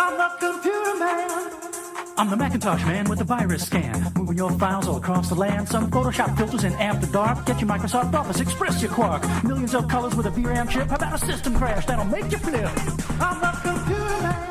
I'm the computer man. I'm the Macintosh man with the virus scan. Moving your files all across the land. Some Photoshop filters in After Dark. Get your Microsoft Office, express your quark. Millions of colors with a VRAM chip. How about a system crash that'll make you flip? I'm the computer man.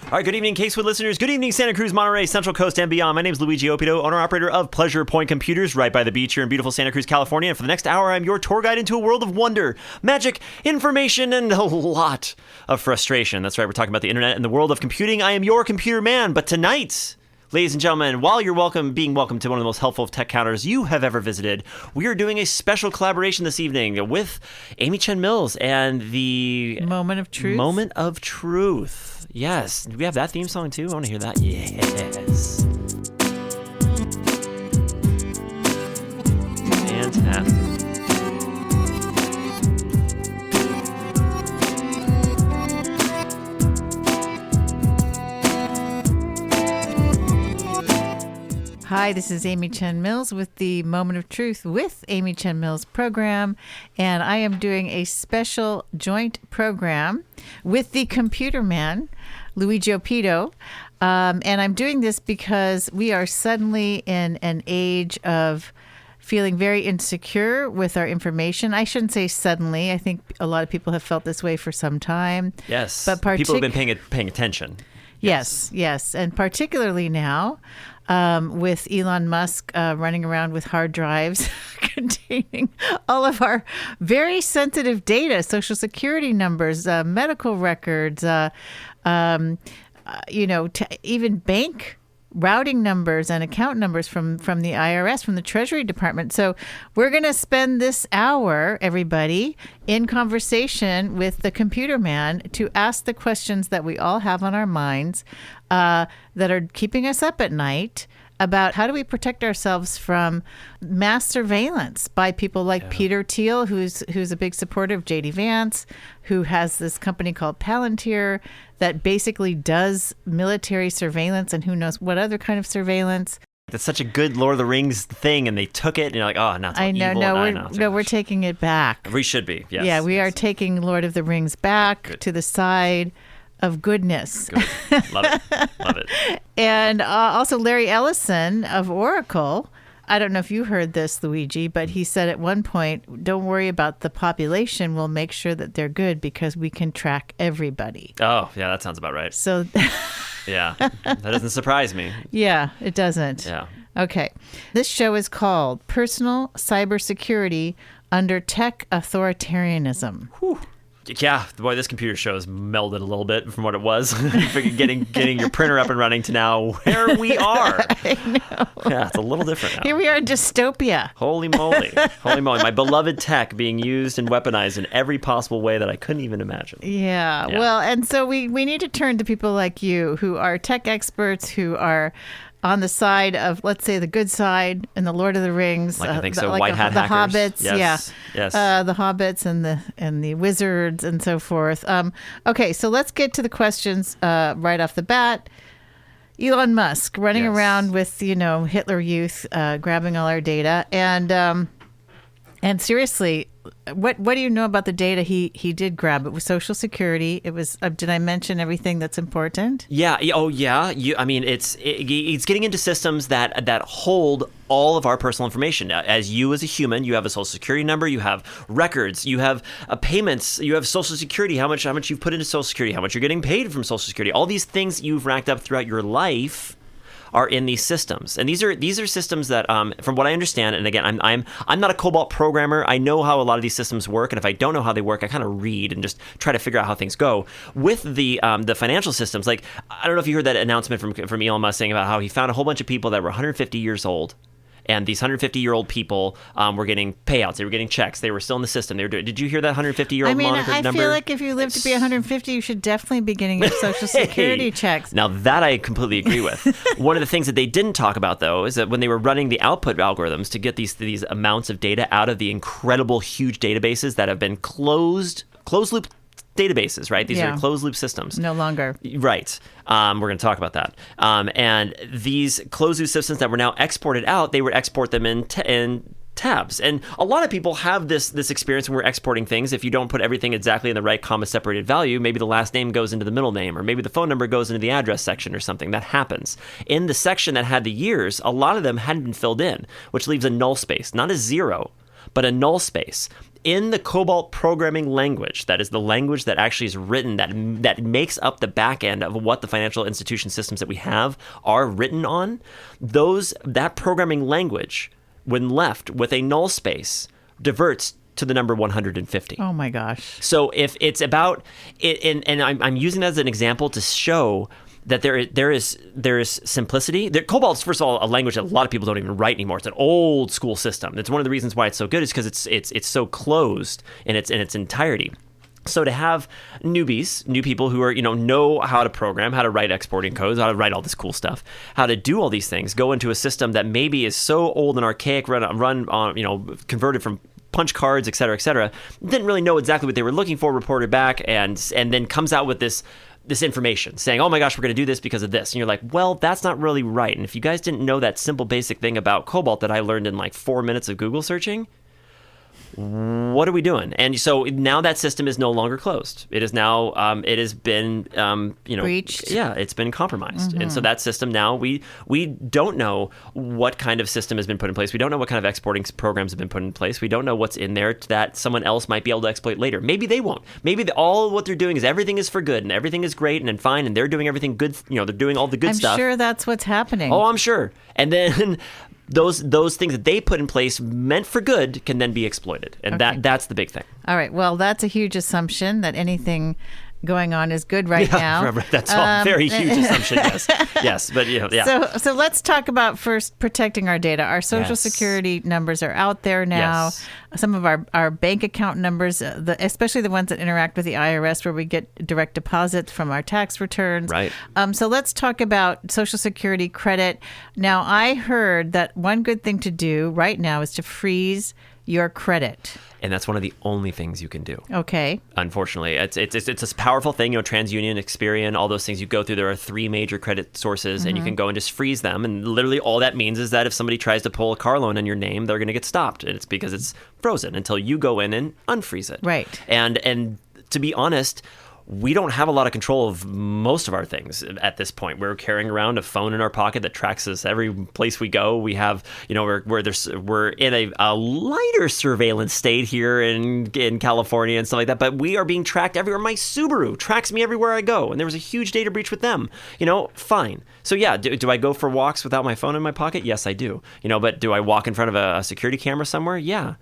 All right, good evening, Casewood listeners. Good evening, Santa Cruz, Monterey, Central Coast, and beyond. My name is Luigi Oppido, owner-operator of Pleasure Point Computers, right by the beach here in beautiful Santa Cruz, California. And for the next hour, I'm your tour guide into a world of wonder, magic, information, and a lot of frustration. That's right, we're talking about the internet and the world of computing. I am your computer man. But tonight, ladies and gentlemen, while you're being welcome to one of the most helpful tech counters you have ever visited, we are doing a special collaboration this evening with Amy Chen Mills and the Moment of Truth. Moment of Truth. Yes. Do we have that theme song too? I want to hear that. Yes. Fantastic. Hi, this is Amy Chen Mills with the Moment of Truth with Amy Chen Mills program, and I am doing a special joint program with the computer man, Luigi Oppido, and I'm doing this because we are suddenly in an age of feeling very insecure with our information. I shouldn't say suddenly. I think a lot of people have felt this way for some time. Yes, but people have been paying attention. Yes, and particularly now, with Elon Musk running around with hard drives containing all of our very sensitive data, Social Security numbers, medical records, even bank routing numbers and account numbers from the IRS, from the Treasury Department. So we're going to spend this hour, everybody, in conversation with the computer man to ask the questions that we all have on our minds that are keeping us up at night about how do we protect ourselves from mass surveillance by people like Peter Thiel, who's a big supporter of J.D. Vance, who has this company called Palantir that basically does military surveillance and who knows what other kind of surveillance. That's such a good Lord of the Rings thing, and they took it, and you're like, oh, not so evil. We're taking it back. We should be, yes. Yeah, we are taking Lord of the Rings back to the side of goodness. Good. Love it. And also Larry Ellison of Oracle. I don't know if you heard this, Luigi, but he said at one point, don't worry about the population. We'll make sure that they're good because we can track everybody. Oh, yeah, that sounds about right. So, yeah, that doesn't surprise me. Yeah, it doesn't. Yeah. Okay. This show is called Personal Cybersecurity Under Tech Authoritarianism. Whew. Yeah, boy, this computer show has melded a little bit from what it was. getting your printer up and running to now where we are. I know. Yeah, it's a little different now. Here we are in dystopia. Holy moly. My beloved tech being used and weaponized in every possible way that I couldn't even imagine. Yeah. Well, and so we need to turn to people like you who are tech experts, who are on the side of, let's say, the good side in the Lord of the Rings. I think so. White hat the hackers. Hobbits. Yes. The Hobbits and the wizards and so forth. Okay, so let's get to the questions right off the bat. Elon Musk running around with, Hitler Youth, grabbing all our data. And seriously, what do you know about the data he did grab? It was Social Security. It was. Did I mention everything that's important? Yeah. Oh, yeah. It's getting into systems that hold all of our personal information. As you as a human, you have a Social Security number, you have records, you have payments, you have Social Security, how much you've put into Social Security, how much you're getting paid from Social Security. All these things you've racked up throughout your life are in these systems, and these are systems that, from what I understand, and again, I'm not a COBOL programmer. I know how a lot of these systems work, and if I don't know how they work, I kind of read and just try to figure out how things go. With the financial systems, like I don't know if you heard that announcement from Elon Musk saying about how he found a whole bunch of people that were 150 years old. And these 150-year-old people were getting payouts. They were getting checks. They were still in the system. They were doing. Did you hear that 150-year-old moniker number? I feel like if you live to be 150, you should definitely be getting your Social Security checks. Now, that I completely agree with. One of the things that they didn't talk about, though, is that when they were running the output algorithms to get these amounts of data out of the incredible, huge databases that have been closed-loop databases, right? These are closed-loop systems. No longer. Right. We're going to talk about that. And these closed-loop systems that were now exported out, they would export them in tabs. And a lot of people have this experience when we're exporting things. If you don't put everything exactly in the right comma separated value, maybe the last name goes into the middle name, or maybe the phone number goes into the address section or something. That happens. In the section that had the years, a lot of them hadn't been filled in, which leaves a null space, not a zero, but a null space. In the COBOL programming language, that is the language that actually is written, that makes up the back end of what the financial institution systems that we have are written on, that programming language, when left with a null space, diverts to the number 150. Oh my gosh. So if it's about it, and I'm using that as an example to show that there is simplicity. COBOL is, first of all, a language that a lot of people don't even write anymore. It's an old school system. It's one of the reasons why it's so good is because it's so closed in its entirety. So to have new people who are, know how to program, how to write exporting codes, how to write all this cool stuff, how to do all these things, go into a system that maybe is so old and archaic, run on, converted from punch cards, et cetera, didn't really know exactly what they were looking for, reported back, and then comes out with this information saying, oh my gosh, we're going to do this because of this. And you're like, well, that's not really right. And if you guys didn't know that simple basic thing about Cobalt that I learned in like 4 minutes of Google searching, what are we doing? And so now that system is no longer closed. It is now, it has been, breached. Yeah, it's been compromised. Mm-hmm. And so that system now, we don't know what kind of system has been put in place. We don't know what kind of exporting programs have been put in place. We don't know what's in there that someone else might be able to exploit later. Maybe they won't. Maybe all what they're doing is everything is for good and everything is great and fine and they're doing everything good. They're doing all the good stuff. I'm sure that's what's happening. Oh, I'm sure. And then those things that they put in place meant for good can then be exploited. And that's the big thing. All right. Well, that's a huge assumption that anything going on is good now. That's all very huge assumption. Yes. But So let's talk about first protecting our data. Our social security numbers are out there now. Yes. Some of our bank account numbers, especially the ones that interact with the IRS, where we get direct deposits from our tax returns. Right. So let's talk about social security credit. Now, I heard that one good thing to do right now is to freeze your credit. And that's one of the only things you can do. Okay. Unfortunately, it's a powerful thing. TransUnion, Experian, all those things you go through. There are 3 major credit sources, and you can go and just freeze them. And literally, all that means is that if somebody tries to pull a car loan in your name, they're going to get stopped, and it's because it's frozen until you go in and unfreeze it. Right. And to be honest, we don't have a lot of control of most of our things at this point. We're carrying around a phone in our pocket that tracks us every place we go. We have, we're in a lighter surveillance state here in California and stuff like that, but we are being tracked everywhere. My Subaru tracks me everywhere I go, and there was a huge data breach with them. Fine. So yeah, do I go for walks without my phone in my pocket? Yes, I do. But do I walk in front of a security camera somewhere? Yeah.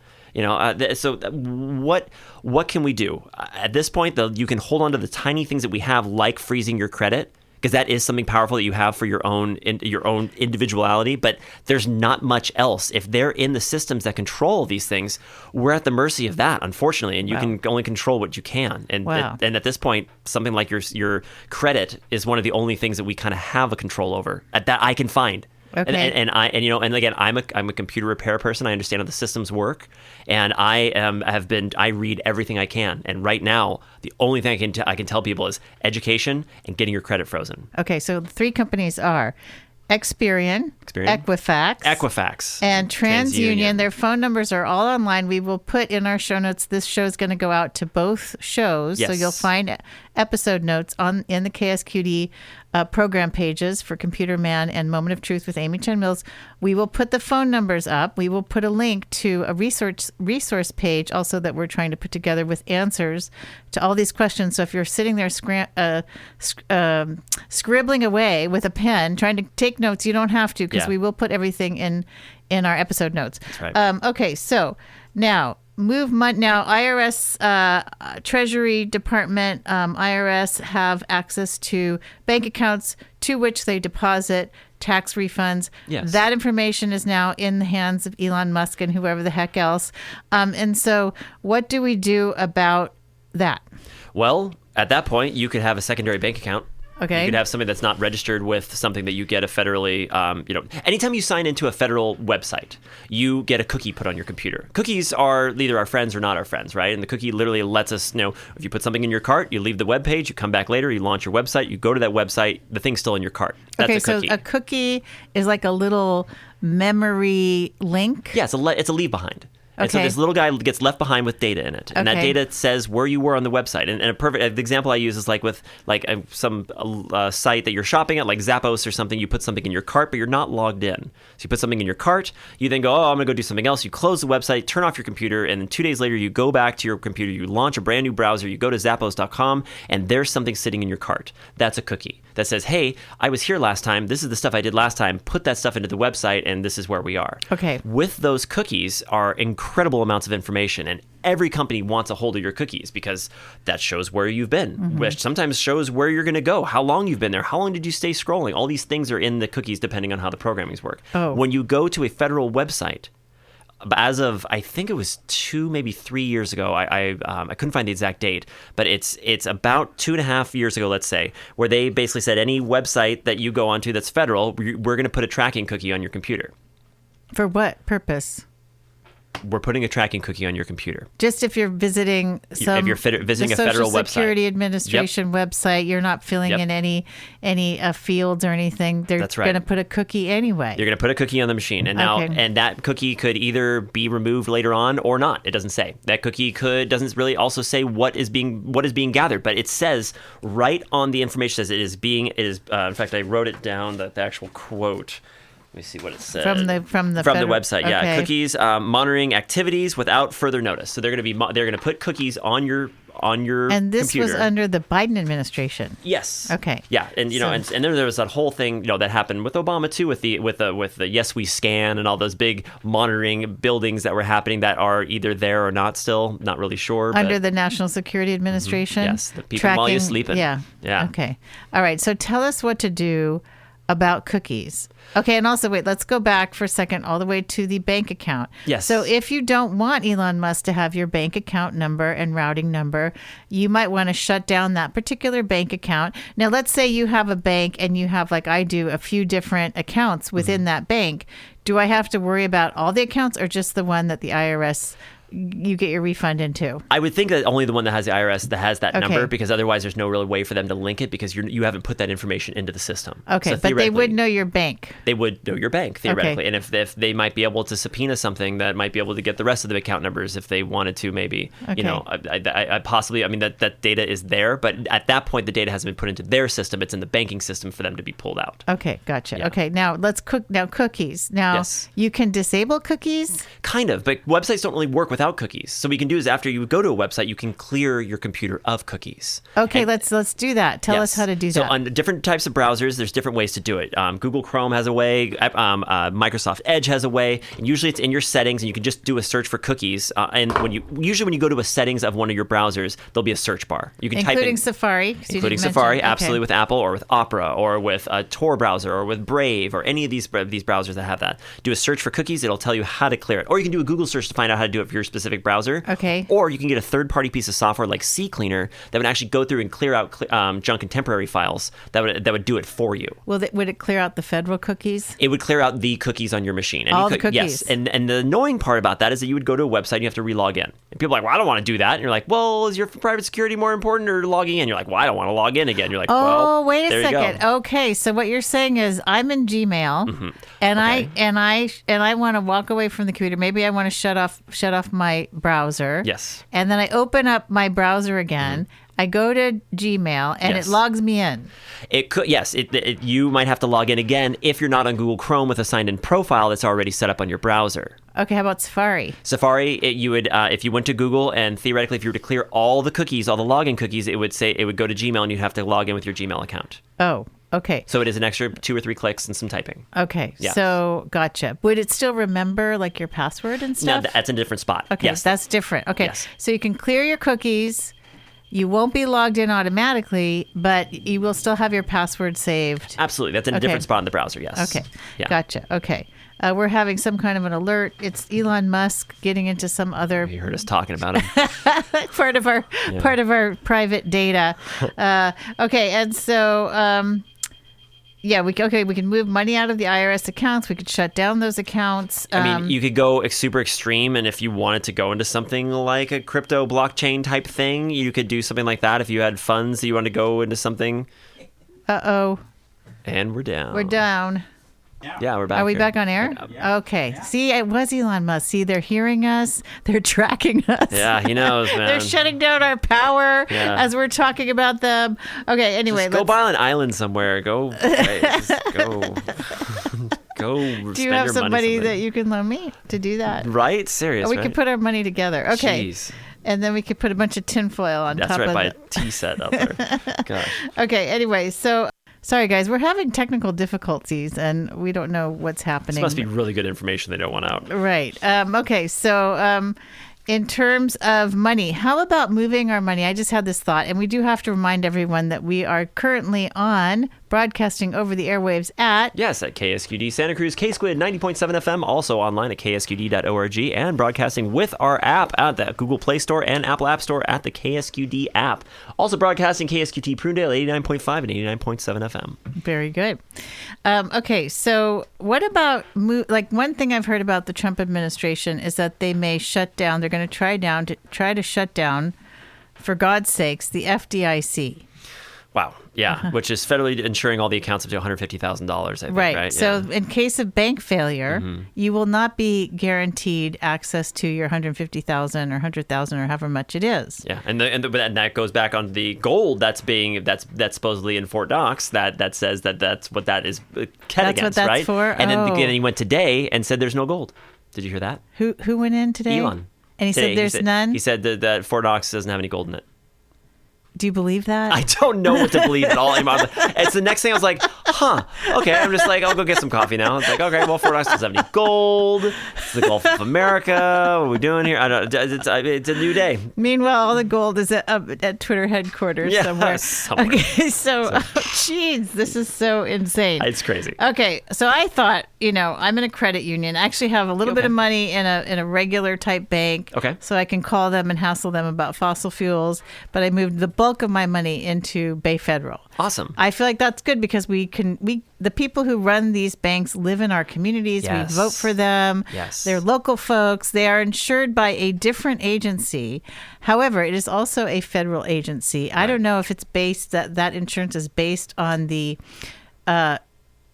So what can we do? At this point, you can hold on to the tiny things that we have, like freezing your credit, because that is something powerful that you have for your own individuality. But there's not much else. If they're in the systems that control these things, we're at the mercy of that, unfortunately. And you can only control what you can. And and at this point, something like your credit is one of the only things that we kind of have a control over that I can find. Okay. And again, I'm a computer repair person. I understand how the systems work, and I read everything I can. And right now, the only thing I can tell people is education and getting your credit frozen. Okay, so the 3 companies are Experian, Equifax, and TransUnion. Their phone numbers are all online. We will put in our show notes. This show is going to go out to both shows, so you'll find episode notes in the KSQD program pages for Computer Man and Moment of Truth with Amy Chen Mills. We will put the phone numbers up. We will put a link to a resource page also that we're trying to put together with answers to all these questions. So if you're sitting there scribbling away with a pen trying to take notes, you don't have to, because we will put everything in our episode notes. That's right. Okay, so now IRS, Treasury Department, IRS have access to bank accounts to which they deposit tax refunds. Yes. That information is now in the hands of Elon Musk and whoever the heck else. And so what do we do about that? Well, at that point, you could have a secondary bank account. Okay. You could have something that's not registered with something that you get a federally, anytime you sign into a federal website, you get a cookie put on your computer. Cookies are either our friends or not our friends, right? And the cookie literally lets us know if you put something in your cart, you leave the web page, you come back later, you launch your website, you go to that website, the thing's still in your cart. That's a cookie. So a cookie is like a little memory link? Yeah, it's a leave behind. And so Okay. this little guy gets left behind with data in it, and that Okay. data says where you were on the website. And a perfect the example I use is like with some site that you're shopping at, like Zappos or something. You put something in your cart, but you're not logged in. So you put something in your cart. You then go, I'm gonna go do something else. You close the website, turn off your computer, and then 2 days later you go back to your computer. You launch a brand new browser. You go to Zappos.com, and there's something sitting in your cart. That's a cookie that says, hey, I was here last time. This is the stuff I did last time. Put that stuff into the website, and this is where we are. Okay. With those cookies are incredible amounts of information, and every company wants a hold of your cookies because that shows where you've been, which sometimes shows where you're going to go, how long you've been there, how long did you stay scrolling. All these things are in the cookies depending on how the programmings work. Oh. When you go to a federal website, as of I think it was 2, maybe 3 years ago, I couldn't find the exact date, but it's about 2.5 years ago, let's say, where they basically said any website that you go onto that's federal, we're going to put a tracking cookie on your computer. For what purpose? We're putting a tracking cookie on your computer. Just if you're visiting If you're visiting the a federal Social website. Security Administration website, you're not filling Yep. in any fields or anything. They're That's right. going to put a cookie anyway. You're going to put a cookie on the machine, and now Okay. and that cookie could either be removed later on or not. It doesn't say. That cookie doesn't really also say what is being gathered, but it says right on the information says it is. In fact, I wrote it down, the actual quote. Let me see what it said. From the federal- website. Yeah, okay. cookies monitoring activities without further notice. So they're going to put cookies on your And this computer. was under the Biden administration. Yes. Okay. Yeah, and So- and then there was that whole thing that happened with Obama too, with the Yes We Scan and all those big monitoring buildings that were happening that are either there or not still, not really sure. Under but the National Security Administration. Yes, the people while you're sleeping. Yeah. Yeah. Okay. All right. So tell us what to do about cookies. Okay, and also wait, let's go back for a second all the way to the bank account. Yes. So if you don't want Elon Musk to have your bank account number and routing number, you might want to shut down that particular bank account. Now, let's say you have a bank and you have, like I do, a few different accounts within that bank. Do I have to worry about all the accounts or just the one that the IRS you get your refund into? I would think that only the one that has the IRS that has that Okay. number, because otherwise there's no real way for them to link it because you haven't put that information into the system. Okay, So but they theoretically, would know your bank. They would know your bank theoretically, Okay. and if they might be able to subpoena something, that might be able to get the rest of the account numbers if they wanted to. Maybe Okay. I possibly. I mean that data is there, but at that point the data hasn't been put into their system. It's in the banking system for them to be pulled out. Okay, gotcha. Yeah. Okay, now let's cookies. Now Yes. you can disable cookies. Kind of, but websites don't really work without cookies. So what you can do is after you go to a website, you can clear your computer of cookies. Okay, And- let's do that. Tell us Yes. how to do So that. on different types of browsers, there's different ways to do it. Google Chrome has a way. Microsoft Edge has a way. And usually it's in your settings, and you can just do a search for cookies. And when you go to a settings of one of your browsers, there'll be a search bar. You can type Including in, Safari. 'cause you including didn't Safari, mention- absolutely, okay. with Apple or with Opera or with a Tor browser or with Brave or any of these browsers that have that. Do a search for cookies. It'll tell you how to clear it. Or you can do a Google search to find out how to do it for your specific browser. Okay. Or you can get a third-party piece of software like CCleaner that would actually go through and clear out junk and temporary files that would do it for you. Would it clear out the federal cookies? It would clear out the cookies on your machine. And All you the could, cookies. Yes. And the annoying part about that is that you would go to a website and you have to re-log in. And people are like, well, I don't want to do that. And you're like, well, is your private security more important or logging in? You're like, well, I don't want to log in again. You're like, Oh, well, wait a there you go. second. Okay, so what you're saying is I'm in Gmail and Okay. I want to walk away from the computer. Maybe I want to shut off my browser. Yes. And then I open up my browser again. I go to Gmail and Yes. it logs me in. It could, yes. You might have to log in again if you're not on Google Chrome with a signed-in profile that's already set up on your browser. Okay, how about Safari? Safari, you would if you went to Google and theoretically if you were to clear all the cookies, all the login cookies, it would go to Gmail and you'd have to log in with your Gmail account. Oh, okay. So it is an extra 2 or 3 clicks and some typing. Okay, Yeah. so gotcha. Would it still remember like your password and No, stuff? that's in a different spot. Okay, Yes. that's different. Okay, Yes. so you can clear your cookies. You won't be logged in automatically, but you will still have your password saved. Absolutely. That's in a Okay. different spot in the browser, yes. Okay, Yeah. gotcha. Okay, we're having some kind of an alert. It's Elon Musk getting into some other You heard us talking about him. part of our private data. Okay, and so yeah, we can move money out of the IRS accounts. We could shut down those accounts. I mean, you could go super extreme, and if you wanted to go into something like a crypto blockchain type thing, you could do something like that if you had funds that you wanted to go into something. Uh-oh, And we're down. we're down. Yeah, we're back. Are we here. back on air? Okay. See, it was Elon Musk. See, they're hearing us. They're tracking us. Yeah, he knows, man. They're shutting down our power Yeah. as we're talking about them. Okay, anyway. Just go buy an island somewhere. Go. Just go. Go. Do you have somebody that you can loan me to do that? Right? Serious, Or we right? could put our money together. Okay. Jeez. And then we could put a bunch of tinfoil on That's top right, of by it. a tea set out there. Gosh. Okay, anyway, so sorry guys, we're having technical difficulties and we don't know what's happening. This must be really good information they don't want out. Right. Okay, so in terms of money, how about moving our money? I just had this thought, and we do have to remind everyone that we are currently on broadcasting over the airwaves at Yes, at KSQD Santa Cruz, K-Squid 90.7 FM, also online at ksqd.org, and broadcasting with our app at the Google Play Store and Apple App Store at the KSQD app. Also broadcasting KSQT Prunedale 89.5 and 89.7 FM. Very good. Okay, so what about one thing I've heard about the Trump administration is that they may shut down. They're going to try to shut down, for God's sakes, the FDIC. Wow. Yeah, which is federally insuring all the accounts up to $150,000, I think, Right. right? So Yeah. in case of bank failure, you will not be guaranteed access to your $150,000 or $100,000 or however much it is. Yeah, and that goes back on the gold that's supposedly in Fort Knox that says that's what that is ket That's what against, that's right? for? And then Oh. again, he went today and said there's no gold. Did you hear that? Who went in today? Elon. And he Today, said there's none? He said that Fort Knox doesn't have any gold in it. Do you believe that? I don't know what to believe at all anymore. It's the next thing I was like, okay. I'm just like, I'll go get some coffee now. It's like, okay, well, Fort Knox doesn't have any gold. It's the Gulf of America. What are we doing here? I don't. It's a new day. Meanwhile, all the gold is at Twitter headquarters Yeah, somewhere. somewhere. Okay, so, jeez, this is so insane. It's crazy. Okay, so I thought, I'm in a credit union. I actually have a little bit of money in a regular type bank. Okay. So I can call them and hassle them about fossil fuels. But I moved the bulk of my money into Bay Federal. Awesome. I feel like that's good because the people who run these banks live in our communities. Yes. We vote for them. Yes. They're local folks. They are insured by a different agency. However, it is also a federal agency. I don't know if it's based that insurance is based on the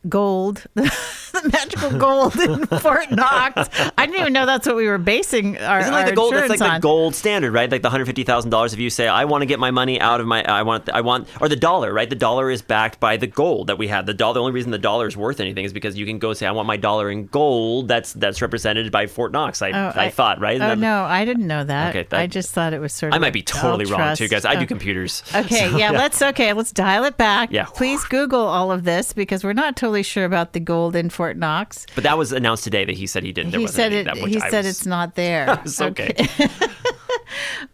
gold, the magical gold in Fort Knox. I didn't even know that's what we were basing our Isn't like the gold? That's insurance like on. the gold standard, right? Like the $150,000. If you say, I want to get my money out of my, I want, or the dollar, right? The dollar is backed by the gold that we have. The only reason the dollar is worth anything is because you can go say, I want my dollar in gold. That's represented by Fort Knox. I thought, right? Oh no, I didn't know that. Okay, I just thought it was sort of. I might be totally all wrong too, trust. guys. I do computers. Okay, So, yeah, let's dial it back. Yeah. Please Google all of this because we're not totally sure about the gold in Fort Knox. But that was announced today that he said he didn't. He said it's not there. It's okay.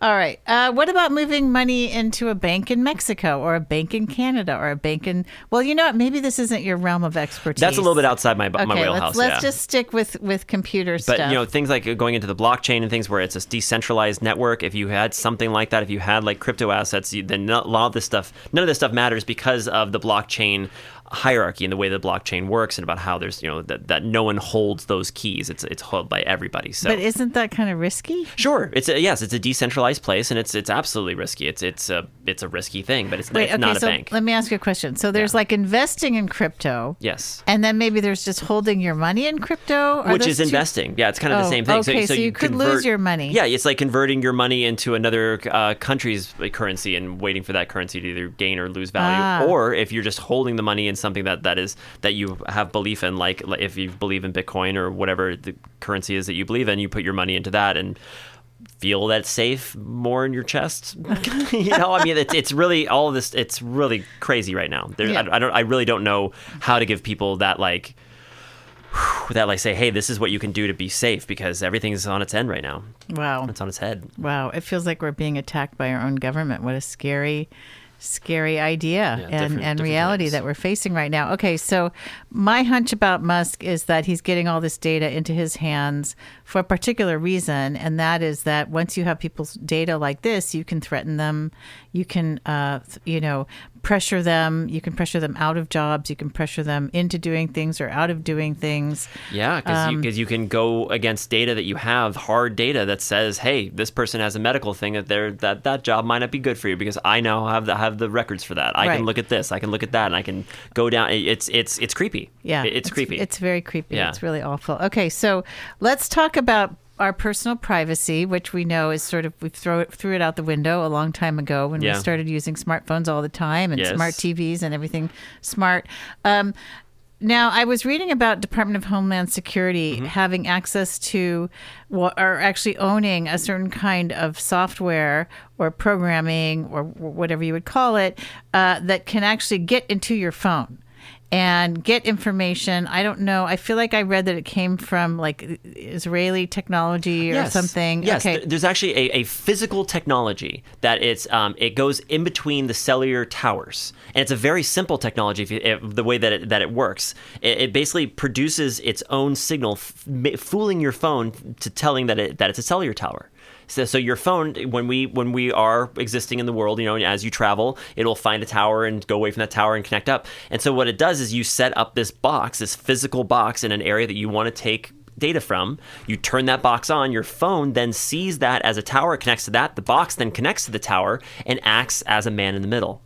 All right. What about moving money into a bank in Mexico or a bank in Canada or a bank in? Well, you know what? Maybe this isn't your realm of expertise. That's a little bit outside my Okay, wheelhouse. let's just stick with computer stuff. But things like going into the blockchain and things where it's a decentralized network. If you had something like that, if you had like crypto assets, then a lot of this stuff, none of this stuff matters because of the blockchain hierarchy and the way the blockchain works and about how there's that no one holds those keys. It's held by everybody. So, but isn't that kind of risky? sure, it's a decentralized place and it's absolutely risky. It's a risky thing, but it's not a bank. Let me ask you a question. So there's like investing in crypto. Yes. And then maybe there's just holding your money in crypto? Which is investing. Yeah, it's kind of the same thing. Okay, so you could lose your money. Yeah, it's like converting your money into another country's currency and waiting for that currency to either gain or lose value. Or if you're just holding the money in something that you have belief in, like if you believe in Bitcoin or whatever the currency is that you believe in, you put your money into that and feel that safe more in your chest. It's really all of this. It's really crazy right now. I really don't know how to give people that say, hey, this is what you can do to be safe because everything's on its end right now. Wow. It's on its head. Wow. It feels like we're being attacked by our own government. What a scary idea and reality that we're facing right now. Okay, so my hunch about Musk is that he's getting all this data into his hands for a particular reason, and that is that once you have people's data like this, you can threaten them, you can, pressure them. You can pressure them out of jobs. You can pressure them into doing things or out of doing things. Yeah, because you can go against data that you have, hard data that says, hey, this person has a medical thing that job might not be good for you because I now have the records for that. I can look at this, I can look at that, and I can go down. It's creepy. Yeah, it's creepy. It's very creepy. Yeah. It's really awful. Okay, so let's talk about our personal privacy, which we know is sort of, we threw it out the window a long time ago when we started using smartphones all the time and smart TVs and everything smart. Now, I was reading about Department of Homeland Security having access to, or actually owning a certain kind of software or programming or whatever you would call it that can actually get into your phone and get information. I don't know. I feel like I read that it came from like Israeli technology or something. Yes, okay. There's actually a physical technology that it goes in between the cellular towers, and it's a very simple technology. The way that it works, it basically produces its own signal, fooling your phone to telling that it's a cellular tower. So your phone, when we are existing in the world, as you travel, it'll find a tower and go away from that tower and connect up. And so what it does is you set up this physical box in an area that you want to take data from. You turn that box on, your phone then sees that as a tower, it connects to that. The box then connects to the tower and acts as a man in the middle.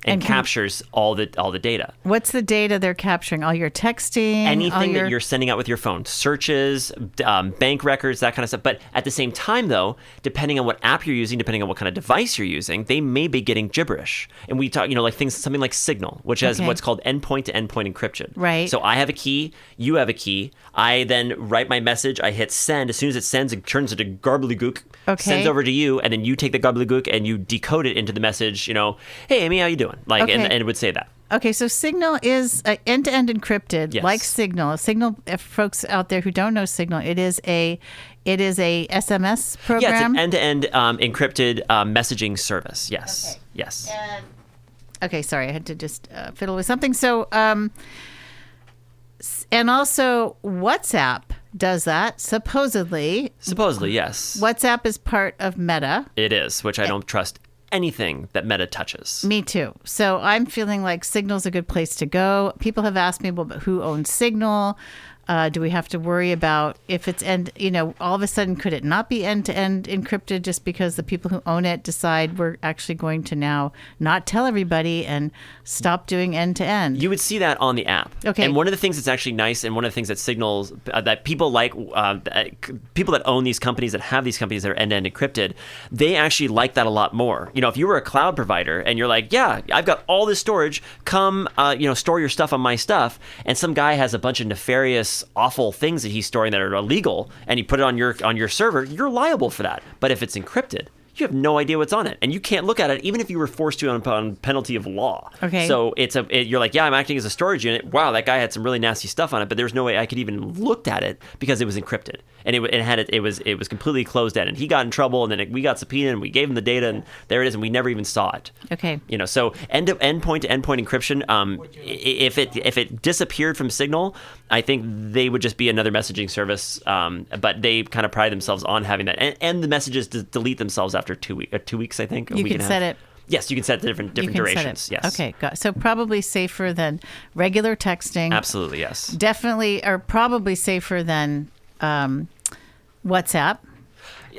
And captures all the data. What's the data they're capturing? All your texting? Anything that you're sending out with your phone. Searches, bank records, that kind of stuff. But at the same time, though, depending on what app you're using, depending on what kind of device you're using, they may be getting gibberish. And we talk, like something like Signal, which has what's called endpoint-to-endpoint encryption. Right. So I have a key, you have a key. I then write my message, I hit send. As soon as it sends, it turns into gobbledygook, sends over to you, and then you take the gobbledygook and you decode it into the message, hey, Amy, how you doing? And it would say that. Okay, so Signal is end-to-end encrypted, like Signal. Signal, if folks out there who don't know Signal, it is a SMS program. Yeah, it's an end-to-end encrypted messaging service. Yes, okay. Yes. Okay, sorry, I had to just fiddle with something. So, and also WhatsApp does that, supposedly. Supposedly, yes. WhatsApp is part of Meta. It is, which I don't trust anything that Meta touches. Me too. So I'm feeling like Signal's a good place to go. People have asked me, well, but who owns Signal? Do we have to worry about if it's all of a sudden, could it not be end-to-end encrypted just because the people who own it decide we're actually going to now not tell everybody and stop doing end-to-end? You would see that on the app. Okay. And one of the things that's actually nice and one of the things that signals that people like, people that own these companies, that have these companies that are end-to-end encrypted, they actually like that a lot more. If you were a cloud provider and you're like, yeah, I've got all this storage, come, store your stuff on my stuff, and some guy has a bunch of nefarious awful things that he's storing that are illegal and you put it on your server, you're liable for that. But if it's encrypted, you have no idea what's on it, and you can't look at it even if you were forced to on penalty of law. Okay. So you're like, yeah, I'm acting as a storage unit. Wow, that guy had some really nasty stuff on it, but there's no way I could even looked at it because it was encrypted, and it was completely closed end. And he got in trouble, and then we got subpoenaed, and we gave him the data, and there it is, and we never even saw it. Okay. So endpoint to endpoint encryption. If it disappeared from Signal, I think they would just be another messaging service. But they kind of pride themselves on having that, and the messages delete themselves after 2 weeks, I think. You can set it. Yes, you can set different durations. Yes. Okay, got it. So probably safer than regular texting. Absolutely, yes. Definitely, or probably safer than WhatsApp.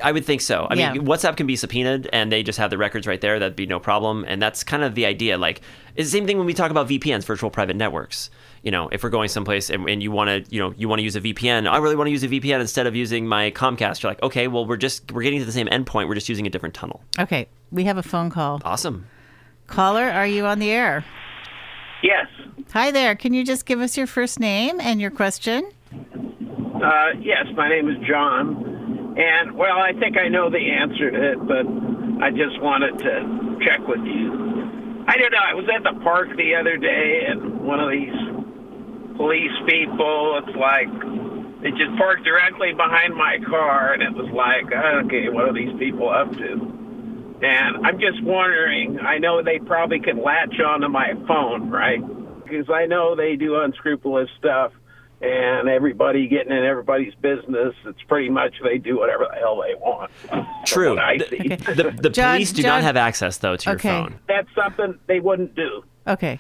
I would think so. I mean, WhatsApp can be subpoenaed, and they just have the records right there. That'd be no problem. And that's kind of the idea. Like, it's the same thing when we talk about VPNs, virtual private networks. If we're going someplace and you want to, you want to use a VPN, I really want to use a VPN instead of using my Comcast. You're like, okay, well, we're getting to the same endpoint. We're just using a different tunnel. Okay, we have a phone call. Awesome. Caller, are you on the air? Yes. Hi there. Can you just give us your first name and your question? Yes, my name is John. And, well, I think I know the answer to it, but I just wanted to check with you. I don't know. I was at the park the other day, and one of these police people, it's like, they just parked directly behind my car, and it was like, okay, what are these people up to? And I'm just wondering, I know they probably could latch onto my phone, right? Because I know they do unscrupulous stuff. and everybody getting in everybody's business. It's pretty much they do whatever the hell they want. True. From what I see. The John- police do John- not have access, though, to your Okay. phone. That's something they wouldn't do. Okay.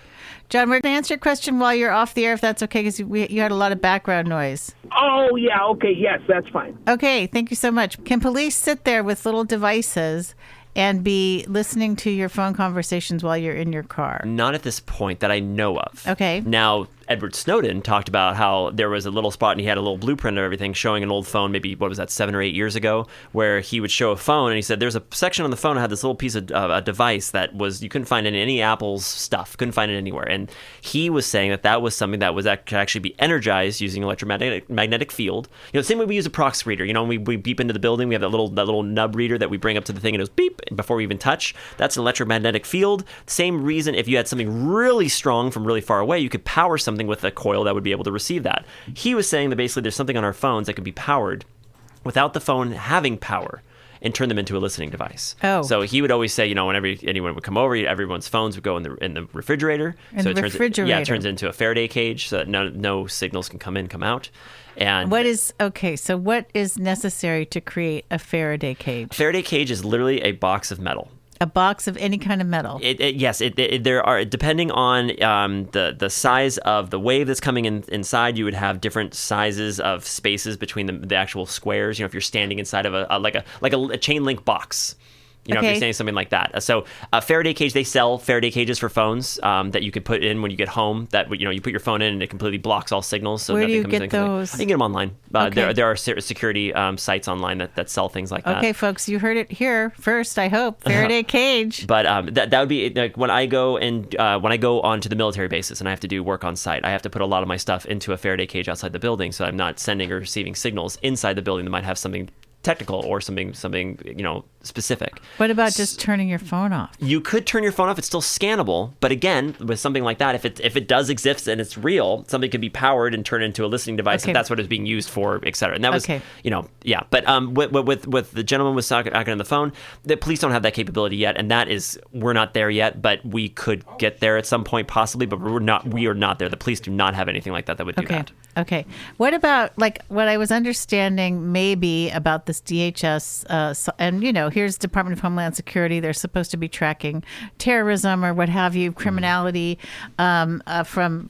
John, we're going to answer your question while you're off the air, if that's okay, because you had a lot of background noise. Oh, yeah, okay, yes, that's fine. Okay, thank you so much. Can police sit there with little devices and be listening to your phone conversations while you're in your car? Not at this point that I know of. Okay. Now, Edward Snowden talked about how there was a little spot and he had a little blueprint of everything showing an old phone, maybe, 7 or 8 years ago, where he would show a phone and he said there's a section on the phone that had this little piece of a device that you couldn't find in any Apple's stuff, couldn't find it anywhere. And he was saying that was something that could actually be energized using electromagnetic field. Same way we use a prox reader. When we beep into the building, we have that little nub reader that we bring up to the thing and it goes beep before we even touch. That's an electromagnetic field. Same reason, if you had something really strong from really far away, you could power something with a coil that would be able to receive that. He was saying that basically there's something on our phones that could be powered without the phone having power and turn them into a listening device. Oh. So he would always say, whenever anyone would come over, everyone's phones would go in the refrigerator. In the refrigerator. It turns into a Faraday cage so that no signals can come in, come out. And What is necessary to create a Faraday cage? Faraday cage is literally a box of metal. A box of any kind of metal. Yes, there are, depending on the size of the wave that's coming inside, you would have different sizes of spaces between the actual squares. If you're standing inside of a chain link box. If you're saying something like that. So Faraday cage, they sell Faraday cages for phones that you can put in when you get home. That you put your phone in and it completely blocks all signals. So where do you nothing get comes in. those? You can get them online. Okay. There are security sites online that sell things like that. Okay, folks, you heard it here first. I hope Faraday cage. But that would be like when I go onto the military bases and I have to do work on site. I have to put a lot of my stuff into a Faraday cage outside the building, so I'm not sending or receiving signals inside the building that might have something technical or something specific. What about just turning your phone off? You could turn your phone off. It's still scannable, but again, with something like that, if it does exist and it's real, something could be powered and turned into a listening device if that's what it's being used for, et cetera. And that was, yeah. But with the gentleman was talking on the phone, the police don't have that capability yet, and we're not there yet. But we could get there at some point, possibly. But we are not there. The police do not have anything like that would do that. Okay. What about what I was understanding maybe about this DHS, and here's Department of Homeland Security. They're supposed to be tracking terrorism or what have you, criminality from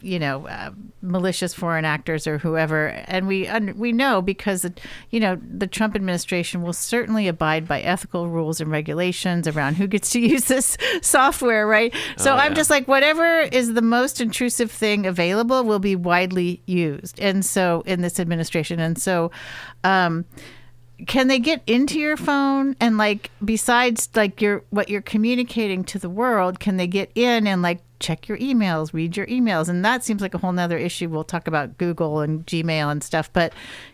malicious foreign actors or whoever. And we know because the Trump administration will certainly abide by ethical rules and regulations around who gets to use this software, right? So I'm just whatever is the most intrusive thing available will be widely used. And so in this administration, and so can they get into your phone and besides what you're communicating to the world, can they get in and check your emails, read your emails? And that seems like a whole nother issue. We'll talk about Google and Gmail and stuff, but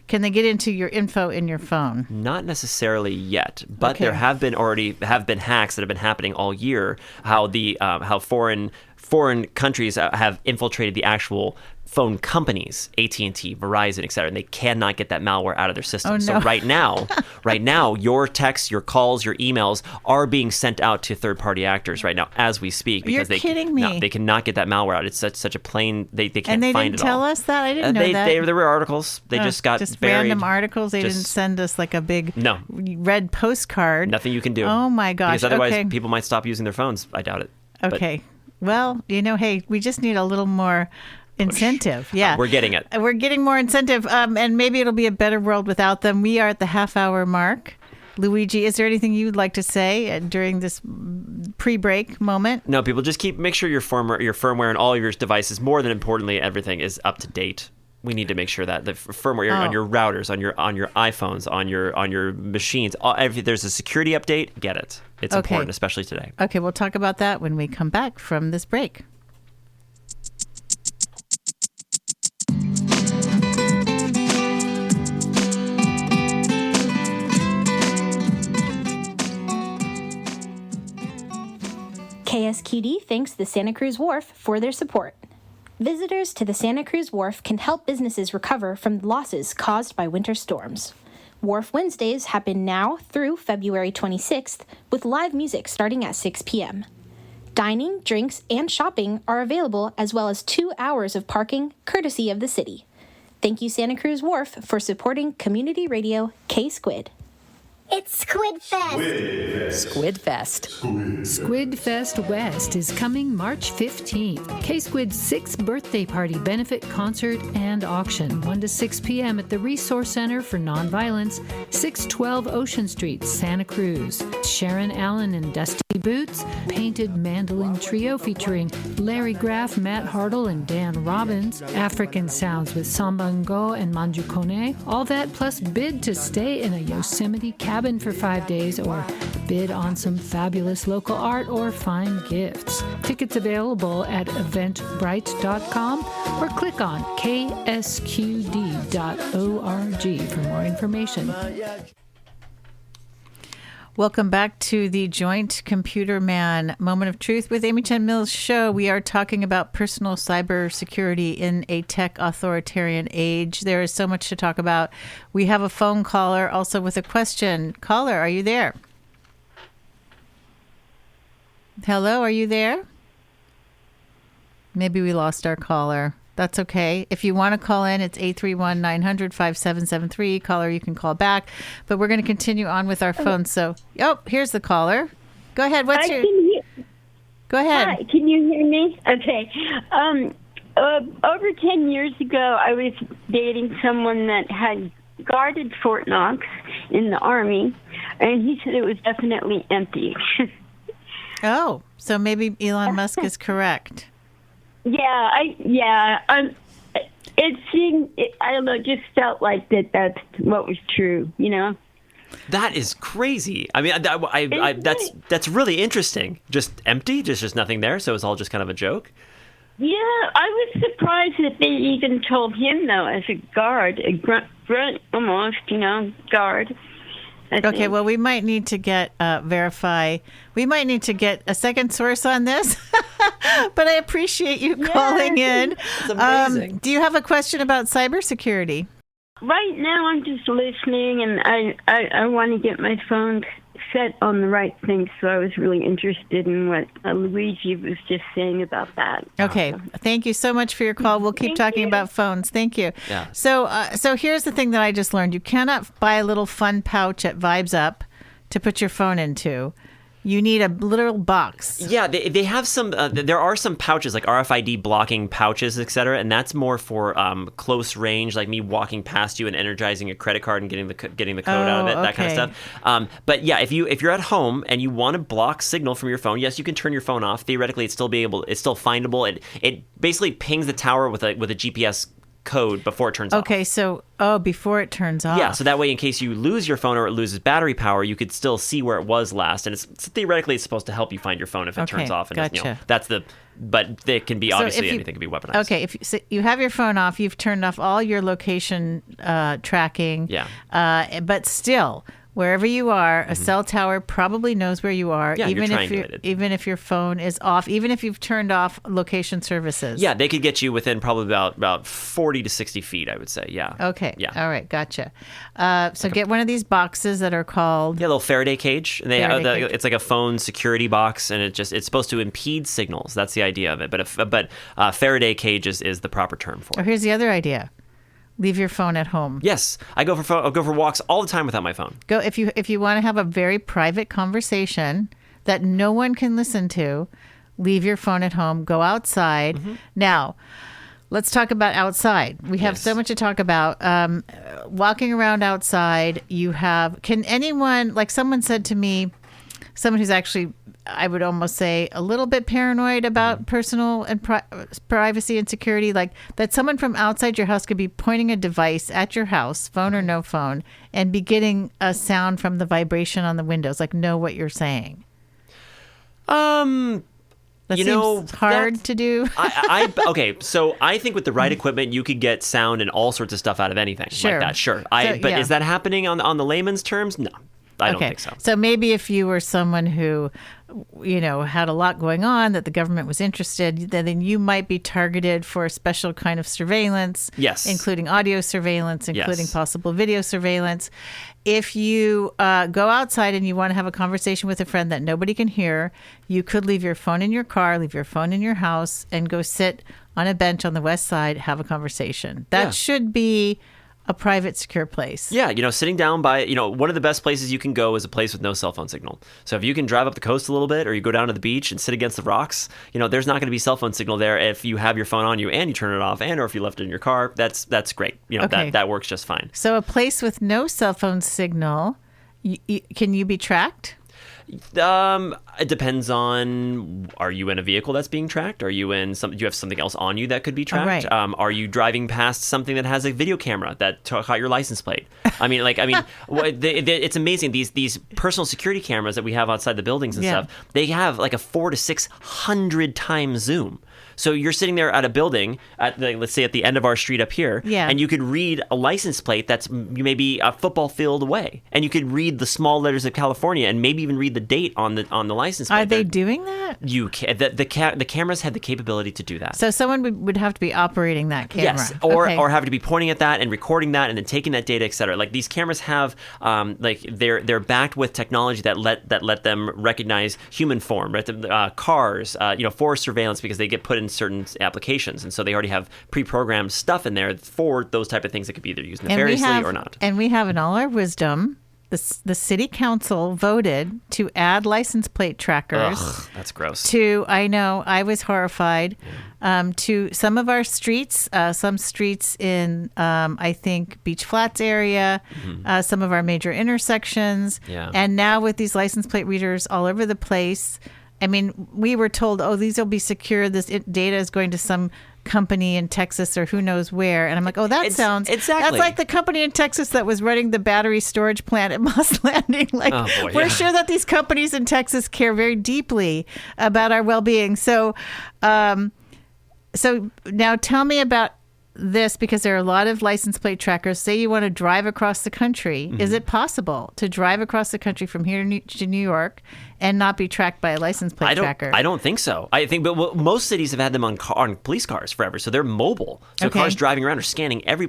can they get into your info in your phone? Not necessarily yet, but there have been hacks that have been happening all year. How foreign countries have infiltrated the actual phone companies, AT&T, Verizon, et cetera, and they cannot get that malware out of their system. Oh, no. So right now, your texts, your calls, your emails are being sent out to third-party actors right now as we speak because You're kidding me. No, they cannot get that malware out. It's such a plain they can't find it all. And they didn't tell us that? I didn't know that. There were articles. They just got buried. Random articles. They didn't send us a big red postcard. Nothing you can do. Oh my gosh. Because otherwise people might stop using their phones. I doubt it. Okay. Well, hey, we just need a little more incentive. Yeah. We're getting it. We're getting more incentive. And maybe it'll be a better world without them. We are at the half-hour mark. Luigi, is there anything you'd like to say during this pre-break moment? No, people just make sure your firmware and all of your devices, more than importantly, everything is up to date. We need to make sure that the firmware on your routers, on your iPhones, on your machines, there's a security update. Get it. It's important, especially today. Okay, we'll talk about that when we come back from this break. KSQD thanks the Santa Cruz Wharf for their support. Visitors to the Santa Cruz Wharf can help businesses recover from losses caused by winter storms. Wharf Wednesdays happen now through February 26th with live music starting at 6 p.m. Dining, drinks, and shopping are available as well as 2 hours of parking courtesy of the city. Thank you, Santa Cruz Wharf, for supporting community radio K-Squid. It's Squid Fest. Squid Fest. Squid Fest West is coming March 15th. K-Squid's 6th birthday party benefit concert and auction, 1 to 6 p.m. at the Resource Center for Nonviolence, 612 Ocean Street, Santa Cruz. Sharon Allen and Dusty Boots, painted mandolin trio featuring Larry Graff, Matt Hartle, and Dan Robbins, African sounds with Sambango and Manjukone, all that plus bid to stay in a Yosemite cabin for 5 days or bid on some fabulous local art or fine gifts. Tickets available at eventbrite.com or click on ksqd.org for more information. Welcome back to the Joint Computer Man Moment of Truth with Amy Chen Mills show. We are talking about personal cybersecurity in a tech authoritarian age. There is so much to talk about. We have a phone caller also with a question. Caller, are you there? Hello, are you there? Maybe we lost our caller. That's okay. If you want to call in, it's 831-900-5773. Caller, you can call back. But we're going to continue on with our phone. So, here's the caller. Go ahead. Go ahead. Hi, can you hear me? Okay. Over 10 years ago, I was dating someone that had guarded Fort Knox in the Army, and he said it was definitely empty. So maybe Elon Musk is correct. It seemed, I don't know, just felt like that's what was true, you know? That is crazy. I mean, that's really interesting. Just empty? Just nothing there? So it's all just kind of a joke? Yeah, I was surprised that they even told him, though, as a guard, a grunt almost, guard. Okay, well, we might need to get we might need to get a second source on this, but I appreciate you calling in. That's amazing. Do you have a question about cybersecurity? Right now, I'm just listening, and I want to get my phone set on the right thing, so I was really interested in what Luigi was just saying about that. Okay, thank you so much for your call. We'll keep talking about phones. Thank you. Yeah. So here's the thing that I just learned. You cannot buy a little fun pouch at Vibes Up to put your phone into. You need a literal box. Yeah, they have some. There are some pouches like RFID blocking pouches, etc., and that's more for close range, like me walking past you and energizing a credit card and getting the code out of it, that kind of stuff. But yeah, if you're at home and you want to block signal from your phone, yes, you can turn your phone off. Theoretically, it's still findable. It basically pings the tower with a GPS code before it turns off. Okay, so before it turns off. Yeah, so that way in case you lose your phone or it loses battery power, you could still see where it was last, and it's theoretically supposed to help you find your phone if it turns off. And gotcha. But it can be obviously anything can be weaponized. Okay, if you have your phone off, you've turned off all your location tracking. Yeah. But still, wherever you are, a cell tower probably knows where you are, Yeah, even you're if your phone is off, even if you've turned off location services. Yeah, they could get you within probably about 40 to 60 feet, I would say. Yeah. Okay. Yeah. All right. Gotcha. So get one of these boxes that are called. Yeah, a little Faraday cage. And Faraday cage. It's like a phone security box, and it's supposed to impede signals. That's the idea of it. But Faraday cage is the proper term for Or it. here's the other idea. Leave your phone at home. Yes, I'll go for walks all the time without my phone. Go if you want to have a very private conversation that no one can listen to. Leave your phone at home. Go outside. Mm-hmm. Now, let's talk about outside. We have so much to talk about. Walking around outside, can anyone, like someone said to me, someone who's actually, I would almost say, a little bit paranoid about personal and privacy and security, like that someone from outside your house could be pointing a device at your house, phone or no phone, and be getting a sound from the vibration on the windows, like know what you're saying. That seems hard to do. Okay, so I think with the right equipment, you could get sound and all sorts of stuff out of anything like that. Sure. But is that happening on the layman's terms? No. I don't think so. So maybe if you were someone who, had a lot going on, that the government was interested, then you might be targeted for a special kind of surveillance. Yes. Including audio surveillance, including Yes. possible video surveillance. If you go outside and you want to have a conversation with a friend that nobody can hear, you could leave your phone in your car, leave your phone in your house, and go sit on a bench on the west side, have a conversation. That Yeah. should be a private, secure place. Yeah, sitting down by, one of the best places you can go is a place with no cell phone signal. So if you can drive up the coast a little bit, or you go down to the beach and sit against the rocks, there's not going to be cell phone signal there if you have your phone on you and you turn it off, or if you left it in your car. That's great. Okay. That works just fine. So a place with no cell phone signal, can you be tracked? It depends on, are you in a vehicle that's being tracked? Are you do you have something else on you that could be tracked? right. Are you driving past something that has a video camera that caught your license plate? It's amazing. These personal security cameras that we have outside the buildings and Yeah. stuff, they have like a 400 to 600 times zoom. So you're sitting there at a building, let's say at the end of our street up here, Yeah. and you could read a license plate that's maybe a football field away, and you could read the small letters of California, and maybe even read the date on the license plate. Are they doing that? You can. The cameras have the capability to do that. So someone would have to be operating that camera. Yes, or Okay. or have to be pointing at that and recording that and then taking that data, et cetera. Like these cameras have, they're backed with technology that let them recognize human form, right? Cars, for surveillance, because they get put in certain applications, and so they already have pre-programmed stuff in there for those type of things that could be either used nefariously or not. And we have in all our wisdom, the city council voted to add license plate trackers. Ugh, that's gross. I know, I was horrified, to some of our streets, some streets in, I think, Beach Flats area, some of our major intersections. Yeah. And now with these license plate readers all over the place, I mean, we were told, these will be secure. This data is going to some company in Texas or who knows where. And I'm like, that's exactly. like the company in Texas that was running the battery storage plant at Moss Landing. We're sure that these companies in Texas care very deeply about our well-being. So now tell me about this, because there are a lot of license plate trackers. Say you want to drive across the country. Is it possible to drive across the country from here to New York and not be tracked by a license plate tracker? I don't think so. But most cities have had them on police cars forever, so they're mobile. So Okay. cars driving around are scanning every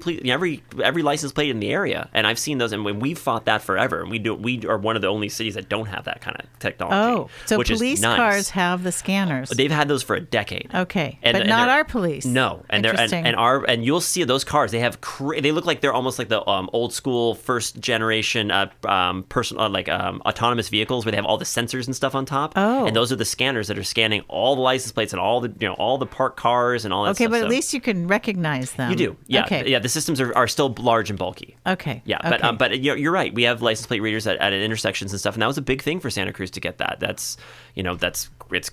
license plate in the area, and I've seen those. And when we've fought that forever, and we are one of the only cities that don't have that kind of technology. So which police is nice. cars have the scanners. They've had those for a decade. Okay, And but not they're- our police. No, and Interesting. and you'll see those cars. They have they look like they're almost like the old school first generation autonomous vehicles where they have all the sensors and stuff on top. Oh. And those are the scanners that are scanning all the license plates and all the parked cars and all that Okay, stuff. but So at least you can recognize them. you do. Yeah. Okay. Yeah, the systems are still large and bulky. Okay. Yeah, Okay. but you're right. We have license plate readers at intersections and stuff, and that was a big thing for Santa Cruz to get that. It's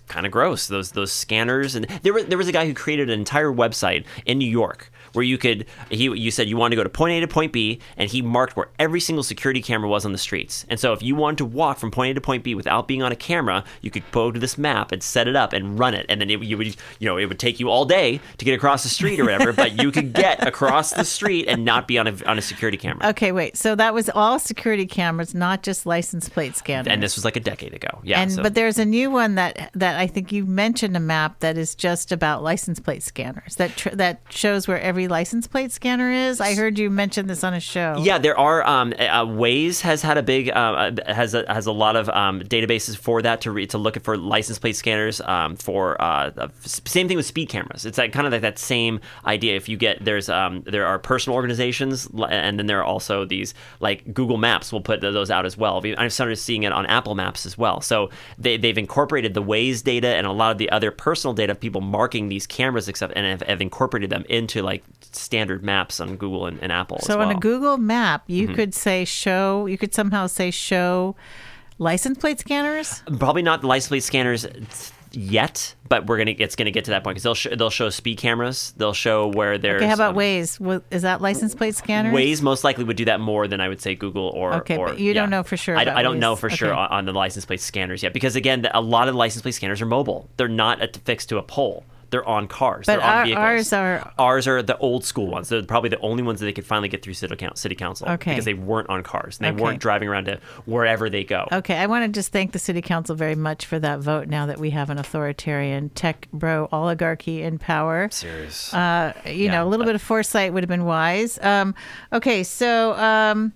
kind of gross. Those scanners, and there was a guy who created an entire website in New York where you said you wanted to go to point A to point B, and he marked where every single security camera was on the streets. And so if you wanted to walk from point A to point B without being on a camera, you could go to this map and set it up and run it, and then it would take you all day to get across the street or whatever, but you could get across the street and not be on a security camera. Okay, wait. So that was all security cameras, not just license plate scanners. And this was like a decade ago. Yeah. But there's a new one that I think you mentioned, a map that is just about license plate scanners that shows where every license plate scanner is. I heard you mention this on a show. Yeah, there are. Waze has had a big has a lot of databases for that to look for license plate scanners. Same thing with speed cameras. It's kind of like that same idea. If you get there are personal organizations, and then there are also these like Google Maps will put those out as well. I've started seeing it on Apple Maps as well. So they've incorporated the Waze data and a lot of the other personal data of people marking these cameras and stuff, and have incorporated them into like standard maps on Google and Apple. So as well. on a Google map, you could say show. You could somehow say show license plate scanners. Probably not the license plate scanners yet, but it's gonna get to that point because they'll show speed cameras. They'll show where there's. Okay, how about Waze? Is that license plate scanners? Waze most likely would do that more than I would say Google or. Okay, but you don't know for sure. I about don't know Waze. for sure Okay. on the license plate scanners yet, because again, a lot of the license plate scanners are mobile. They're not affixed to a pole. They're on cars. But they're on vehicles. ours are the old school ones. They're probably the only ones that they could finally get through city council. Okay. Because they weren't on cars. And they Okay. weren't driving around to wherever they go. Okay, I want to just thank the city council very much for that vote now that we have an authoritarian tech bro oligarchy in power. Serious. A little bit of foresight would have been wise. Okay, so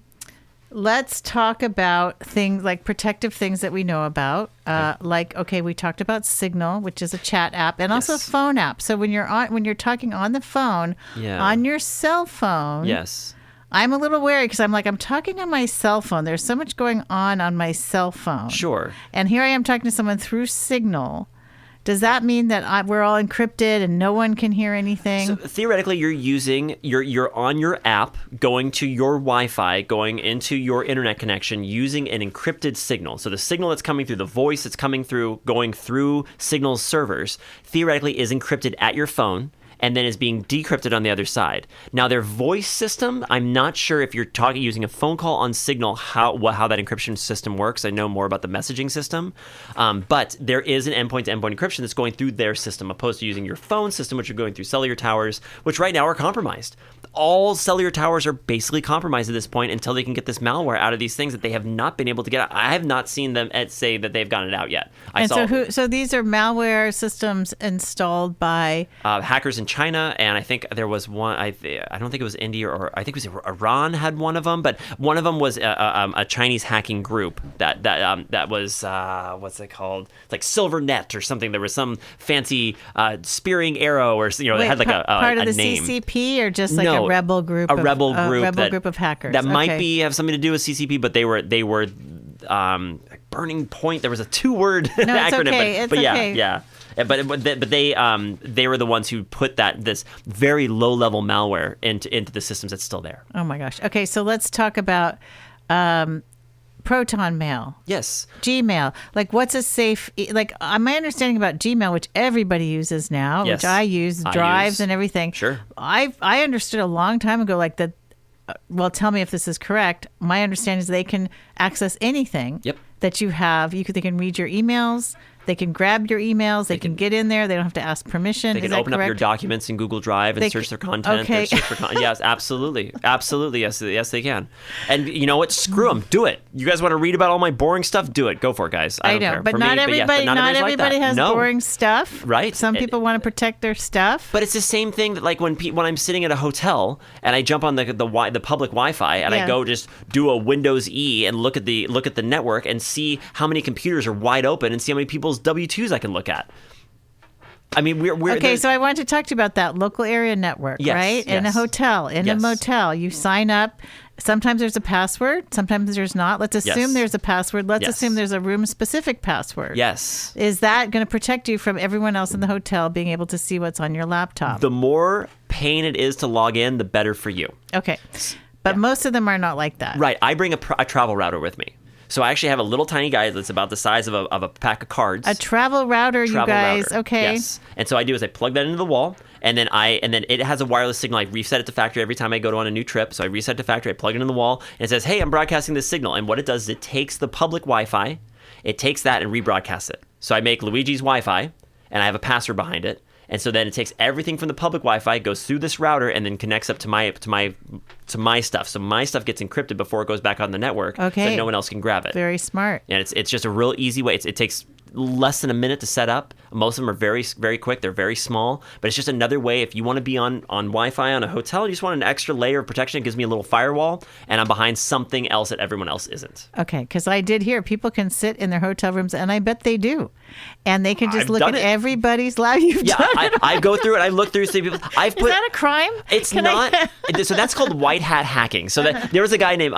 let's talk about things like protective things that we know about. We talked about Signal, which is a chat app, and also a phone app. So when you're talking on the phone, on your cell phone, yes. I'm a little wary because I'm talking on my cell phone. There's so much going on my cell phone. Sure. And here I am talking to someone through Signal. Does that mean that we're all encrypted and no one can hear anything? So theoretically, you're on your app, going to your Wi-Fi, going into your internet connection using an encrypted signal. So the signal that's coming through, the voice that's coming through, going through Signal's servers, theoretically is encrypted at your phone, and then is being decrypted on the other side. Now, their voice system, I'm not sure if you're using a phone call on Signal, how that encryption system works. I know more about the messaging system. But there is an endpoint-to-endpoint encryption that's going through their system, opposed to using your phone system, which are going through cellular towers, which right now are compromised. All cellular towers are basically compromised at this point until they can get this malware out of these things that they have not been able to get out. I have not seen them say that they've gotten it out yet. So these are malware systems installed by hackers in China, and I think there was one. I don't think it was India, or I think it was Iran had one of them, but one of them was a Chinese hacking group that was what's it called? It's like SilverNet or something. There was some fancy spearing arrow, or it had like part a of the name. CCP, or just like a rebel group, group of hackers that might have something to do with CCP, but they were Burning Point. There was a 2-word acronym, okay. but yeah. But they were the ones who put this very low level malware into the systems that's still there. Oh my gosh. Okay, so let's talk about Proton Mail. Yes. Gmail. Like, what's a safe? Like, my understanding about Gmail, which everybody uses now, Yes. which I use, drives and everything. Sure. I understood a long time ago, like that. Well, tell me if this is correct. My understanding is they can access anything that you have. They can read your emails. They can grab your emails. They can get in there. They don't have to ask permission. They can open up your documents in Google Drive and search their content. Okay. Yes, absolutely. Absolutely. Yes, they can. And you know what? Screw them. Do it. You guys want to read about all my boring stuff? Do it. Go for it, guys. I don't care. But for not me, everybody. not everybody has boring stuff. Right. Some people want to protect their stuff. But it's the same thing that, like, when I'm sitting at a hotel and I jump on the public Wi-Fi and I go just do a Windows E and look at the network and see how many computers are wide open and see how many people's W-2s I can look at. I mean, we're okay. So I wanted to talk to you about that local area network, right? In a hotel, in a motel, you sign up. Sometimes there's a password. Sometimes there's not. Let's assume there's a password. Let's assume there's a room-specific password. Yes. Is that going to protect you from everyone else in the hotel being able to see what's on your laptop? The more pain it is to log in, the better for you. Okay. But most of them are not like that. Right. I bring a travel router with me. So I actually have a little tiny guy that's about the size of a pack of cards. A travel router, you guys. Router. Okay. Yes. And so I do is I plug that into the wall, and then it has a wireless signal. I reset it to factory every time I go on a new trip. So I reset to factory, I plug it in the wall, and it says, "Hey, I'm broadcasting this signal." And what it does is it takes the public Wi-Fi, it takes that and rebroadcasts it. So I make Luigi's Wi-Fi, and I have a password behind it. And so then it takes everything from the public Wi-Fi, goes through this router, and then connects up to my stuff. So my stuff gets encrypted before it goes back on the network, so no one else can grab it. Very smart. And it's just a real easy way. It takes less than a minute to set up. Most of them are very, very quick. They're very small, but it's just another way. If you want to be on Wi-Fi on a hotel, you just want an extra layer of protection. It gives me a little firewall, and I'm behind something else that everyone else isn't. Okay, because I did hear people can sit in their hotel rooms, and I bet they do, and they can just look at everybody's live. I go through it. I look through people. Is that a crime? It's not. So that's called white hat hacking. So there was a guy named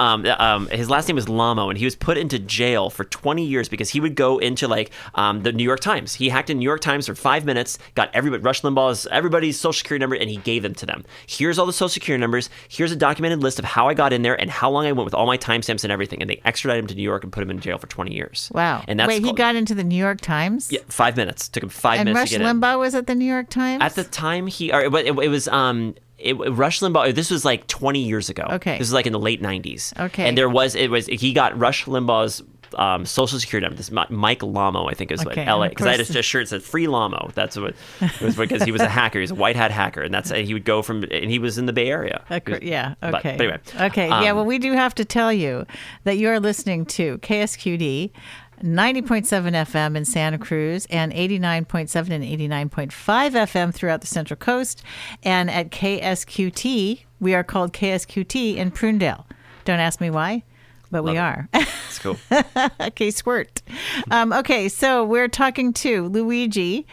his last name was Lamo, and he was put into jail for 20 years because he would go into the New York Times. He hacked in New York Times for 5 minutes, got Rush Limbaugh's everybody's social security number, and he gave them to them. Here's all the social security numbers. Here's a documented list of how I got in there and how long I went with all my timestamps and everything. And they extradited him to New York and put him in jail for 20 years. Wow. And he got into the New York Times? Yeah, 5 minutes. Took him 5 minutes to get in. And Rush Limbaugh was at the New York Times? At the time, Rush Limbaugh, this was like 20 years ago. Okay. This was like in the late 90s. Okay. And he got Rush Limbaugh's social security number. This Mike Lamo, I think is what Okay, LA, and of because I had course- a shirt that said "Free Lamo." That's what it was, because he was a hacker. He was a white hat hacker, and he would go from, and he was in the Bay Area. Yeah. But Okay. anyway, Okay. Yeah. Well, we do have to tell you that you are listening to KSQD 90.7 FM in Santa Cruz and 89.7 and 89.5 FM throughout the Central Coast. And at KSQT, we are called KSQT in Prunedale. Don't ask me why, but we are. It's cool. Okay, squirt. Okay, so we're talking to Luigi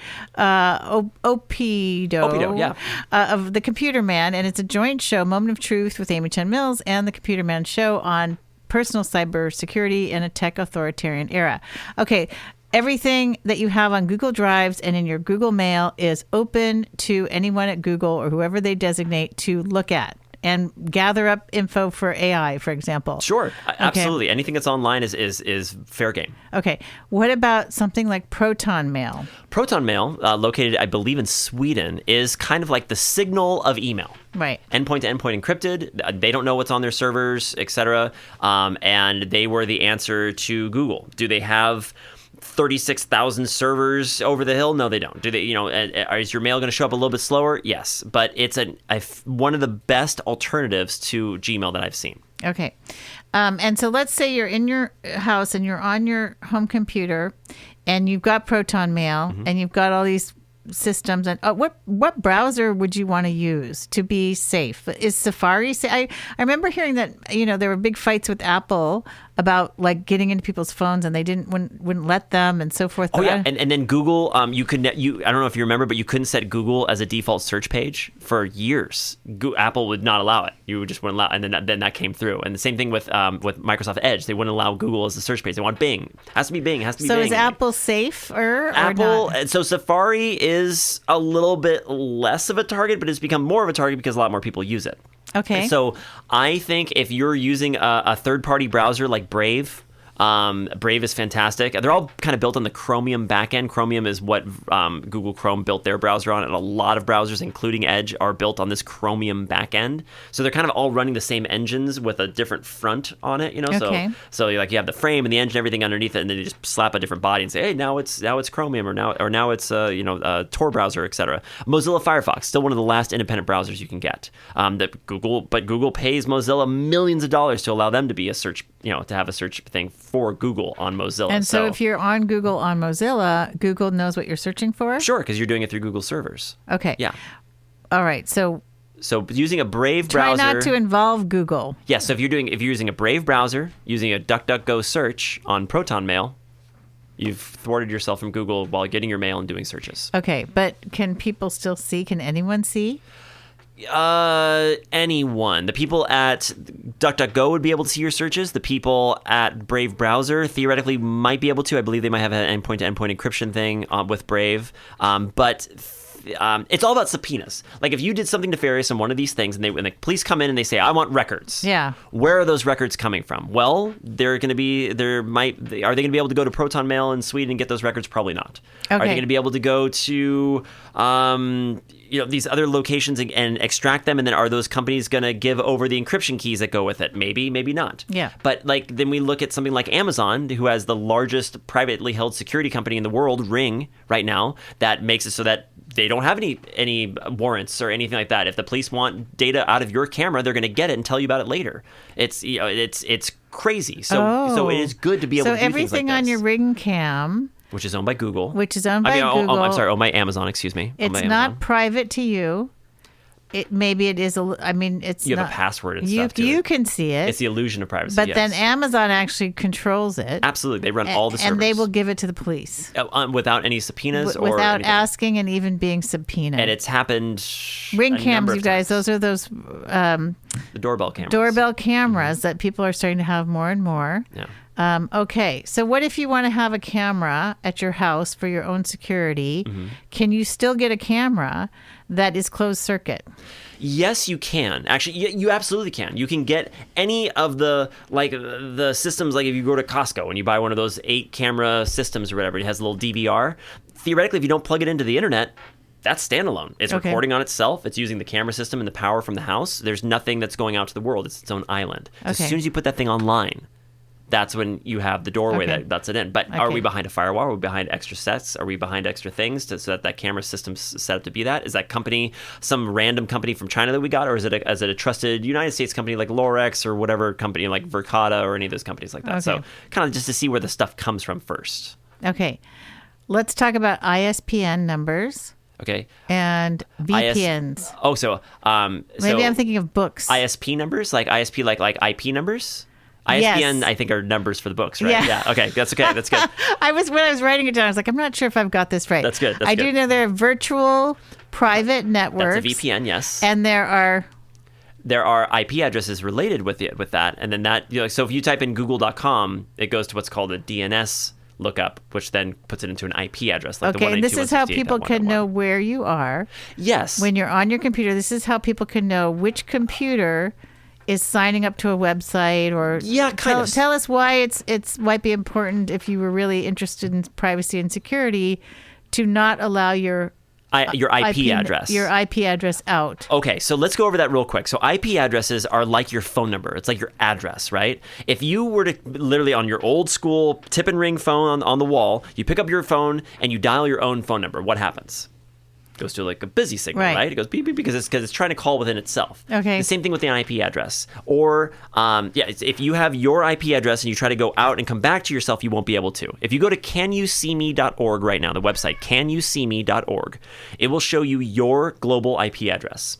Oppido, yeah. Of The Computer Man, and it's a joint show, Moment of Truth with Amy Chen Mills and The Computer Man Show on personal cybersecurity in a tech authoritarian era. Okay, everything that you have on Google Drives and in your Google Mail is open to anyone at Google or whoever they designate to look at and gather up info for AI, for example. Sure, absolutely. Anything that's online is fair game. Okay. What about something like Proton Mail? Proton Mail, located, I believe, in Sweden, is kind of like the Signal of email. Right. Endpoint to endpoint encrypted. They don't know what's on their servers, etc. And they were the answer to Google. Do they have 36,000 servers over the hill? No, they don't. Do they? Is your mail going to show up a little bit slower? Yes, but it's one of the best alternatives to Gmail that I've seen. Okay. And so let's say you're in your house and you're on your home computer and you've got Proton Mail and you've got all these systems. And what browser would you want to use to be safe? Is Safari safe? I remember hearing that, there were big fights with Apple about like getting into people's phones and they wouldn't let them and so forth. Oh yeah, and then Google, I don't know if you remember, but you couldn't set Google as a default search page for years. Apple would not allow it. You just wouldn't allow, and then that came through. And the same thing with Microsoft Edge, they wouldn't allow Google as the search page. They want Bing. Has to be Bing. Has to be So Bing. is Apple safer? Apple, or not? so Safari is a little bit less of a target, but it's become more of a target because a lot more people use it. Okay. So I think if you're using a third-party browser like Brave, Brave is fantastic. They're all kind of built on the Chromium backend. Chromium is what Google Chrome built their browser on, and a lot of browsers, including Edge, are built on this Chromium backend. So they're kind of all running the same engines with a different front on it. Okay. So you have the frame and the engine, everything underneath it, and then you just slap a different body and say, hey, now it's Chromium, or now it's Tor browser, etc. Mozilla Firefox, still one of the last independent browsers you can get. But Google pays Mozilla millions of dollars to allow them to be a search, to have a search thing for Google on Mozilla. And so if you're on Google on Mozilla, Google knows what you're searching for? Sure, because you're doing it through Google servers. Okay. Yeah. All right. So using a Brave try browser. not to involve Google. Yeah, so if you're using a Brave browser, using a DuckDuckGo search on Proton Mail, you've thwarted yourself from Google while getting your mail and doing searches. Okay, but can people still see? Can anyone see? Anyone. The people at DuckDuckGo would be able to see your searches. The people at Brave browser theoretically might be able to. I believe they might have an endpoint-to-endpoint encryption thing with Brave. But it's all about subpoenas. Like if you did something nefarious in one of these things, and the police come in and they say, "I want records." Yeah. Where are those records coming from? Well, are they going to be able to go to Proton Mail in Sweden and get those records? Probably not. Okay. Are they going to be able to go to these other locations and extract them? And then are those companies going to give over the encryption keys that go with it? Maybe, maybe not. Yeah. But then we look at something like Amazon, who has the largest privately held security company in the world, Ring, right now, that makes it so that they don't have any warrants or anything like that. If the police want data out of your camera, they're going to get it and tell you about it later. It's crazy. So it is good to be able to do things like this. So everything on your Ring cam, which is owned by Google. Google. I'm sorry, owned by Amazon, excuse me. It's not private to you. Maybe it is. It's you have not, a password and stuff. You can see it. It's the illusion of privacy. But yes. then Amazon actually controls it. Absolutely, they run all the servers, and they will give it to the police without any subpoenas or without anything. asking and even being subpoenaed. And it's happened. Ring a cams, number of you guys. times. Those are those the doorbell cameras. Doorbell cameras that people are starting to have more and more. Yeah. Okay, so what if you want to have a camera at your house for your own security? Mm-hmm. Can you still get a camera that is closed circuit? Yes, you can. Actually, you absolutely can. You can get any of the systems, like if you go to Costco and you buy one of those 8-camera systems or whatever, it has a little DVR. Theoretically, if you don't plug it into the internet, that's standalone. It's Okay. recording on itself. It's using the camera system and the power from the house. There's nothing that's going out to the world. It's its own island. As Okay. soon as you put that thing online, that's when you have the doorway Okay. that lets it in. But are we Okay. behind a firewall? Are we behind extra sets? Are we behind extra things so that camera system's set up to be that? Is that company some random company from China that we got, or is it a trusted United States company like Lorex or whatever company like Verkada or any of those companies like that? So Okay. kind of just to see where the stuff comes from first. Okay. Let's talk about ISPN numbers Okay. and VPNs. So Maybe so I'm thinking of books. ISP numbers, like ISP, like IP numbers. Yes. ISBN, I think, are numbers for the books, right? Yeah. Okay. That's okay. That's good. When I was writing it down, I was like, I'm not sure if I've got this right. That's good. That's I do good. know there are virtual private networks. That's a VPN, yes. And there are IP addresses related with that, and then that, so if you type in google.com, it goes to what's called a DNS lookup, which then puts it into an IP address. Like okay, the and this is how people can 192.168.1.1. know where you are. Yes. When you're on your computer, this is how people can know which computer is signing up to a website, or tell us why it's might be important, if you were really interested in privacy and security, to not allow your IP address. Your IP address out. Okay, so let's go over that real quick. So IP addresses are like your phone number. It's like your address, right? If you were to literally on your old school tip and ring phone on the wall, you pick up your phone and you dial your own phone number, what happens? It goes to like a busy signal, right? It goes beep, beep, because it's trying to call within itself. Okay. The same thing with the IP address. Or if you have your IP address and you try to go out and come back to yourself, you won't be able to. If you go to canyouseeme.org right now, the website canyouseeme.org, it will show you your global IP address.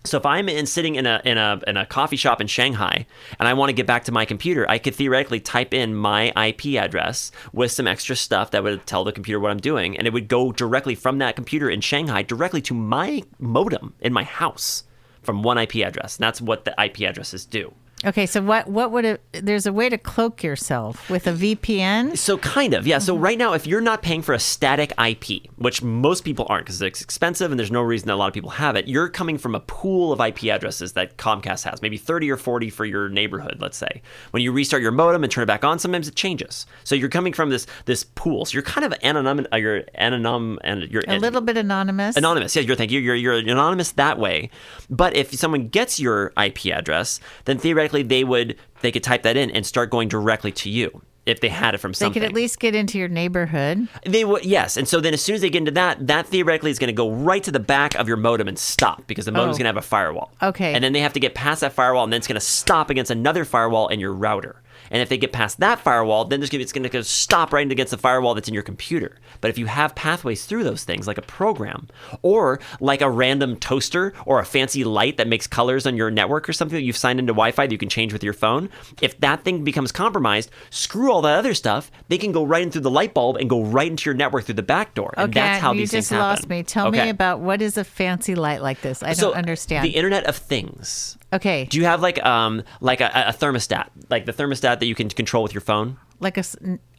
So if I'm sitting in a coffee shop in Shanghai and I want to get back to my computer, I could theoretically type in my IP address with some extra stuff that would tell the computer what I'm doing, and it would go directly from that computer in Shanghai directly to my modem in my house from one IP address. And that's what the IP addresses do. Okay, so what would there's a way to cloak yourself with a VPN? So kind of, yeah. So right now, if you're not paying for a static IP, which most people aren't because it's expensive and there's no reason that a lot of people have it, you're coming from a pool of IP addresses that Comcast has, maybe 30 or 40 for your neighborhood, let's say. When you restart your modem and turn it back on, sometimes it changes. So you're coming from this pool. So you're kind of you're A little bit anonymous. Anonymous, yeah. You're anonymous that way. But if someone gets your IP address, then theoretically they could type that in and start going directly to you if they had it from something. They could at least get into your neighborhood. They would, yes. And so then as soon as they get into that theoretically is going to go right to the back of your modem and stop, because the modem's going to have a firewall. Okay. And then they have to get past that firewall, and then it's going to stop against another firewall in your router. And if they get past that firewall, then it's going to go stop right against the firewall that's in your computer. But if you have pathways through those things, like a program, or like a random toaster or a fancy light that makes colors on your network or something that you've signed into Wi-Fi that you can change with your phone, if that thing becomes compromised, screw all that other stuff. They can go right in through the light bulb and go right into your network through the back door. And that's how these things happen. You just lost me. Tell me about what is a fancy light like this. I don't understand. The Internet of Things. Okay. Do you have like a thermostat, like the thermostat that you can control with your phone?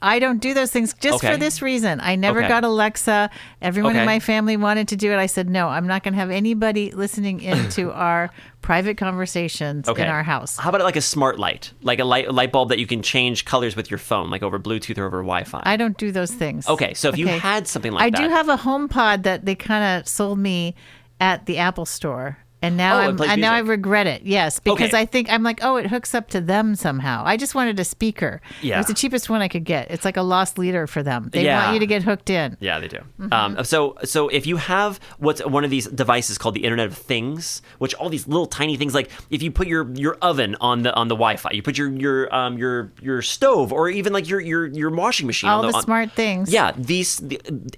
I don't do those things just for this reason. I never got Alexa. Everyone in my family wanted to do it. I said, no, I'm not going to have anybody listening into our private conversations in our house. How about like a smart light, like a light bulb that you can change colors with your phone, like over Bluetooth or over Wi-Fi? I don't do those things. Okay, so if you had something like that. I do have a HomePod that they kind of sold me at the Apple Store. And now I regret it. Yes, because I think I'm like, it hooks up to them somehow. I just wanted a speaker. Yeah. It was the cheapest one I could get. It's like a lost leader for them. They want you to get hooked in. Yeah, they do. Mm-hmm. So if you have what's one of these devices called the Internet of Things, which all these little tiny things, like if you put your oven on the Wi-Fi, you put your stove, or even like your washing machine. All the smart things. Yeah,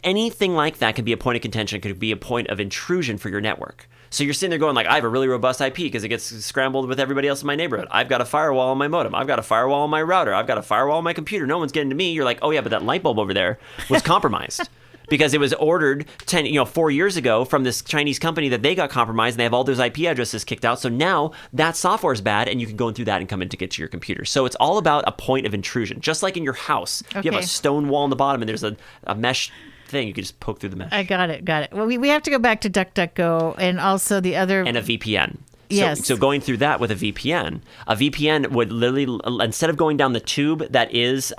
anything like that can be a point of contention. Could be a point of intrusion for your network. So you're sitting there going like, I have a really robust IP because it gets scrambled with everybody else in my neighborhood. I've got a firewall on my modem. I've got a firewall on my router. I've got a firewall on my computer. No one's getting to me. You're like, oh yeah, but that light bulb over there was compromised because it was ordered 4 years ago from this Chinese company that they got compromised, and they have all those IP addresses kicked out. So now that software is bad, and you can go in through that and come in to get to your computer. So it's all about a point of intrusion, just like in your house. If you have a stone wall in the bottom and there's a mesh thing, you can just poke through the mesh. I got it. Well, we have to go back to DuckDuckGo and also the other... And a VPN. Yes. So going through that with a VPN would literally, instead of going down the tube that is...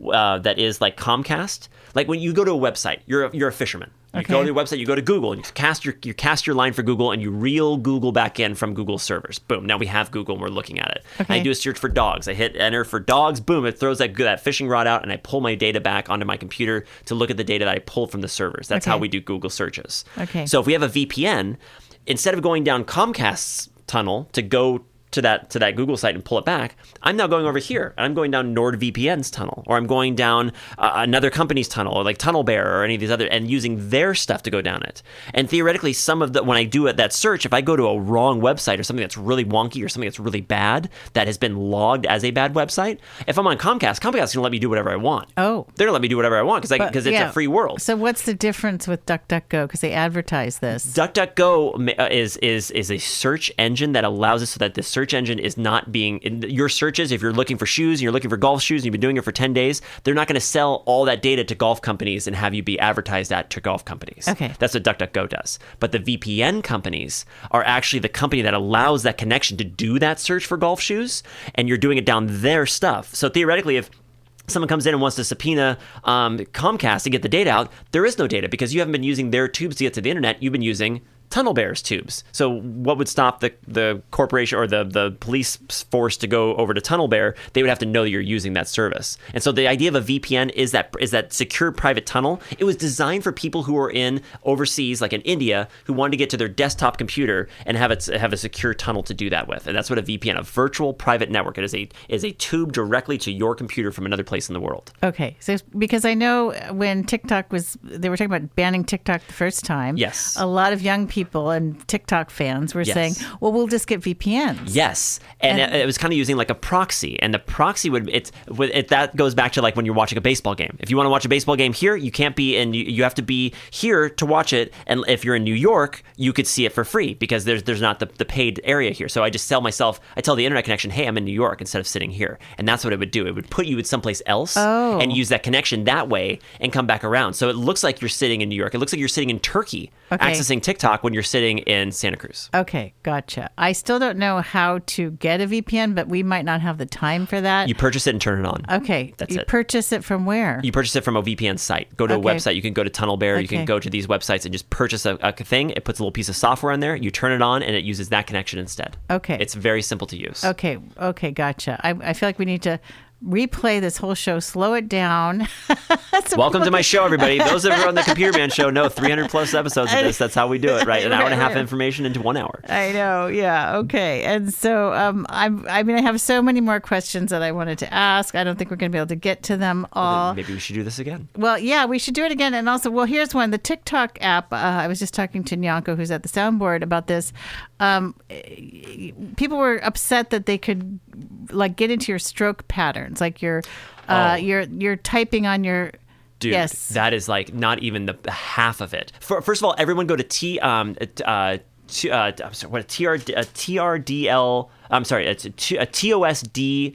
that is like Comcast. Like when you go to a website, you're a fisherman. You go to the website, you go to Google, and you cast your line for Google, and you reel Google back in from Google servers. Boom! Now we have Google, and we're looking at it. Okay. I do a search for dogs. I hit enter for dogs. Boom! It throws that fishing rod out, and I pull my data back onto my computer to look at the data that I pulled from the servers. That's how we do Google searches. Okay. So if we have a VPN, instead of going down Comcast's tunnel to go to that Google site and pull it back, I'm now going over here and I'm going down NordVPN's tunnel, or I'm going down another company's tunnel, or like TunnelBear or any of these other, and using their stuff to go down it. And theoretically, when I do that search, if I go to a wrong website or something that's really wonky or something that's really bad that has been logged as a bad website, if I'm on Comcast is going to let me do whatever I want. Oh, they're going to let me do whatever I want because it's a free world. So what's the difference with DuckDuckGo? Because they advertise this. DuckDuckGo is a search engine that allows us so that the search engine is not being in your searches. If you're looking for shoes and you're looking for golf shoes and you've been doing it for 10 days, they're not going to sell all that data to golf companies and have you be advertised to golf companies. Okay. That's what DuckDuckGo does. But the VPN companies are actually the company that allows that connection to do that search for golf shoes, and you're doing it down their stuff. So theoretically, if someone comes in and wants to subpoena Comcast to get the data out, there is no data because you haven't been using their tubes to get to the internet. You've been using TunnelBear's tubes. So what would stop the corporation or the police force to go over to TunnelBear? They would have to know that you're using that service. And so the idea of a VPN is that secure private tunnel. It was designed for people who are in overseas, like in India, who wanted to get to their desktop computer and have a secure tunnel to do that with. And that's what a VPN, a virtual private network. It is a tube directly to your computer from another place in the world. Okay, so because I know when they were talking about banning TikTok the first time. Yes. A lot of young people and TikTok fans were saying, well, we'll just get VPNs. Yes. And it was kind of using like a proxy. And the proxy that goes back to like when you're watching a baseball game. If you want to watch a baseball game here, you can't be you have to be here to watch it. And if you're in New York, you could see it for free because there's not the paid area here. So I just tell the internet connection, hey, I'm in New York instead of sitting here. And that's what it would do. It would put you at someplace else and use that connection that way and come back around. So it looks like you're sitting in New York. It looks like you're sitting in Turkey accessing TikTok when you're sitting in Santa Cruz. Okay, gotcha. I still don't know how to get a VPN, but we might not have the time for that. You purchase it and turn it on. Okay. That's it. You purchase it from where? You purchase it from a VPN site. Go to a website. You can go to TunnelBear. You can go to these websites and just purchase a thing. It puts a little piece of software in there. You turn it on and it uses that connection instead. Okay. It's very simple to use. Okay, gotcha. I feel like we need to replay this whole show, slow it down. Welcome to my show, everybody. Those that are on the Computer Man show know 300 plus episodes of this. That's how we do it, right? An hour and a half of information into 1 hour. I know, yeah, okay. And so I have so many more questions that I wanted to ask. I don't think we're going to be able to get to them all. Well, maybe we should do this again. Well, yeah, we should do it again. And also, here's one. The TikTok app, I was just talking to Nyanko, who's at the soundboard, about this. People were upset that they could like get into your stroke patterns, like you're typing on your. Dude, yes. That is like not even the half of it. First of all, everyone go to TRDL. I'm sorry, it's a TOSDR.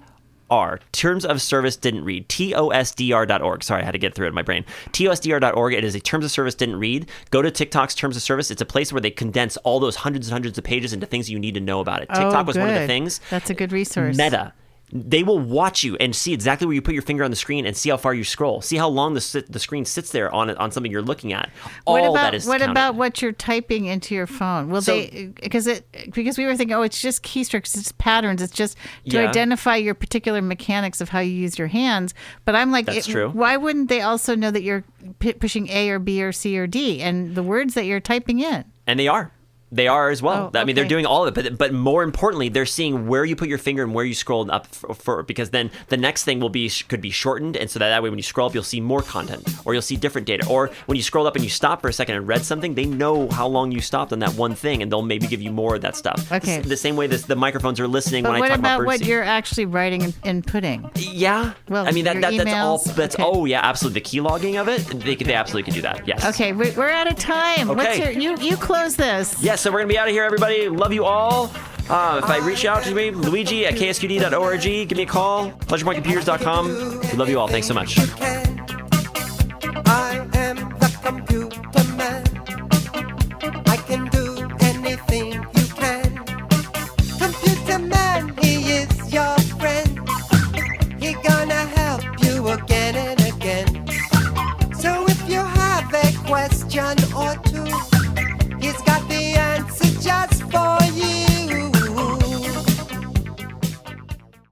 Terms of Service Didn't Read. TOSDR.org. Sorry, I had to get through it in my brain. TOSDR.org. It is a Terms of Service Didn't Read. Go to TikTok's Terms of Service. It's a place where they condense all those hundreds and hundreds of pages into things you need to know about it. TikTok was one of the things. That's a good resource. Meta. They will watch you and see exactly where you put your finger on the screen and see how far you scroll. See how long the screen sits there on something you're looking at. What about what you're typing into your phone? Because we were thinking, it's just keystrokes, it's patterns, it's just to identify your particular mechanics of how you use your hands. But I'm like, that's true. Why wouldn't they also know that you're pushing A or B or C or D and the words that you're typing in? And they are. They are as well. I mean, they're doing all of it, but more importantly, they're seeing where you put your finger and where you scroll up for because then the next thing could be shortened, and so that way when you scroll up, you'll see more content, or you'll see different data, or when you scroll up and you stop for a second and read something, they know how long you stopped on that one thing, and they'll maybe give you more of that stuff. Okay. The same way the microphones are listening when I talk about what about birdseed. what you're actually writing and inputting? Yeah. Well, I mean that's all. That's okay. Oh yeah, absolutely. The key logging of it, they absolutely can do that. Yes. Okay, we're out of time. Okay. You close this? Yes. So we're gonna be out of here, everybody. Love you all. If I reach out to me, Luigi at ksqd.org, give me a call, pleasurepointcomputers.com. We love you all. Thanks so much. I am the computer man. I can do anything you can. Computer man, he is your friend. He gonna help you again question or two.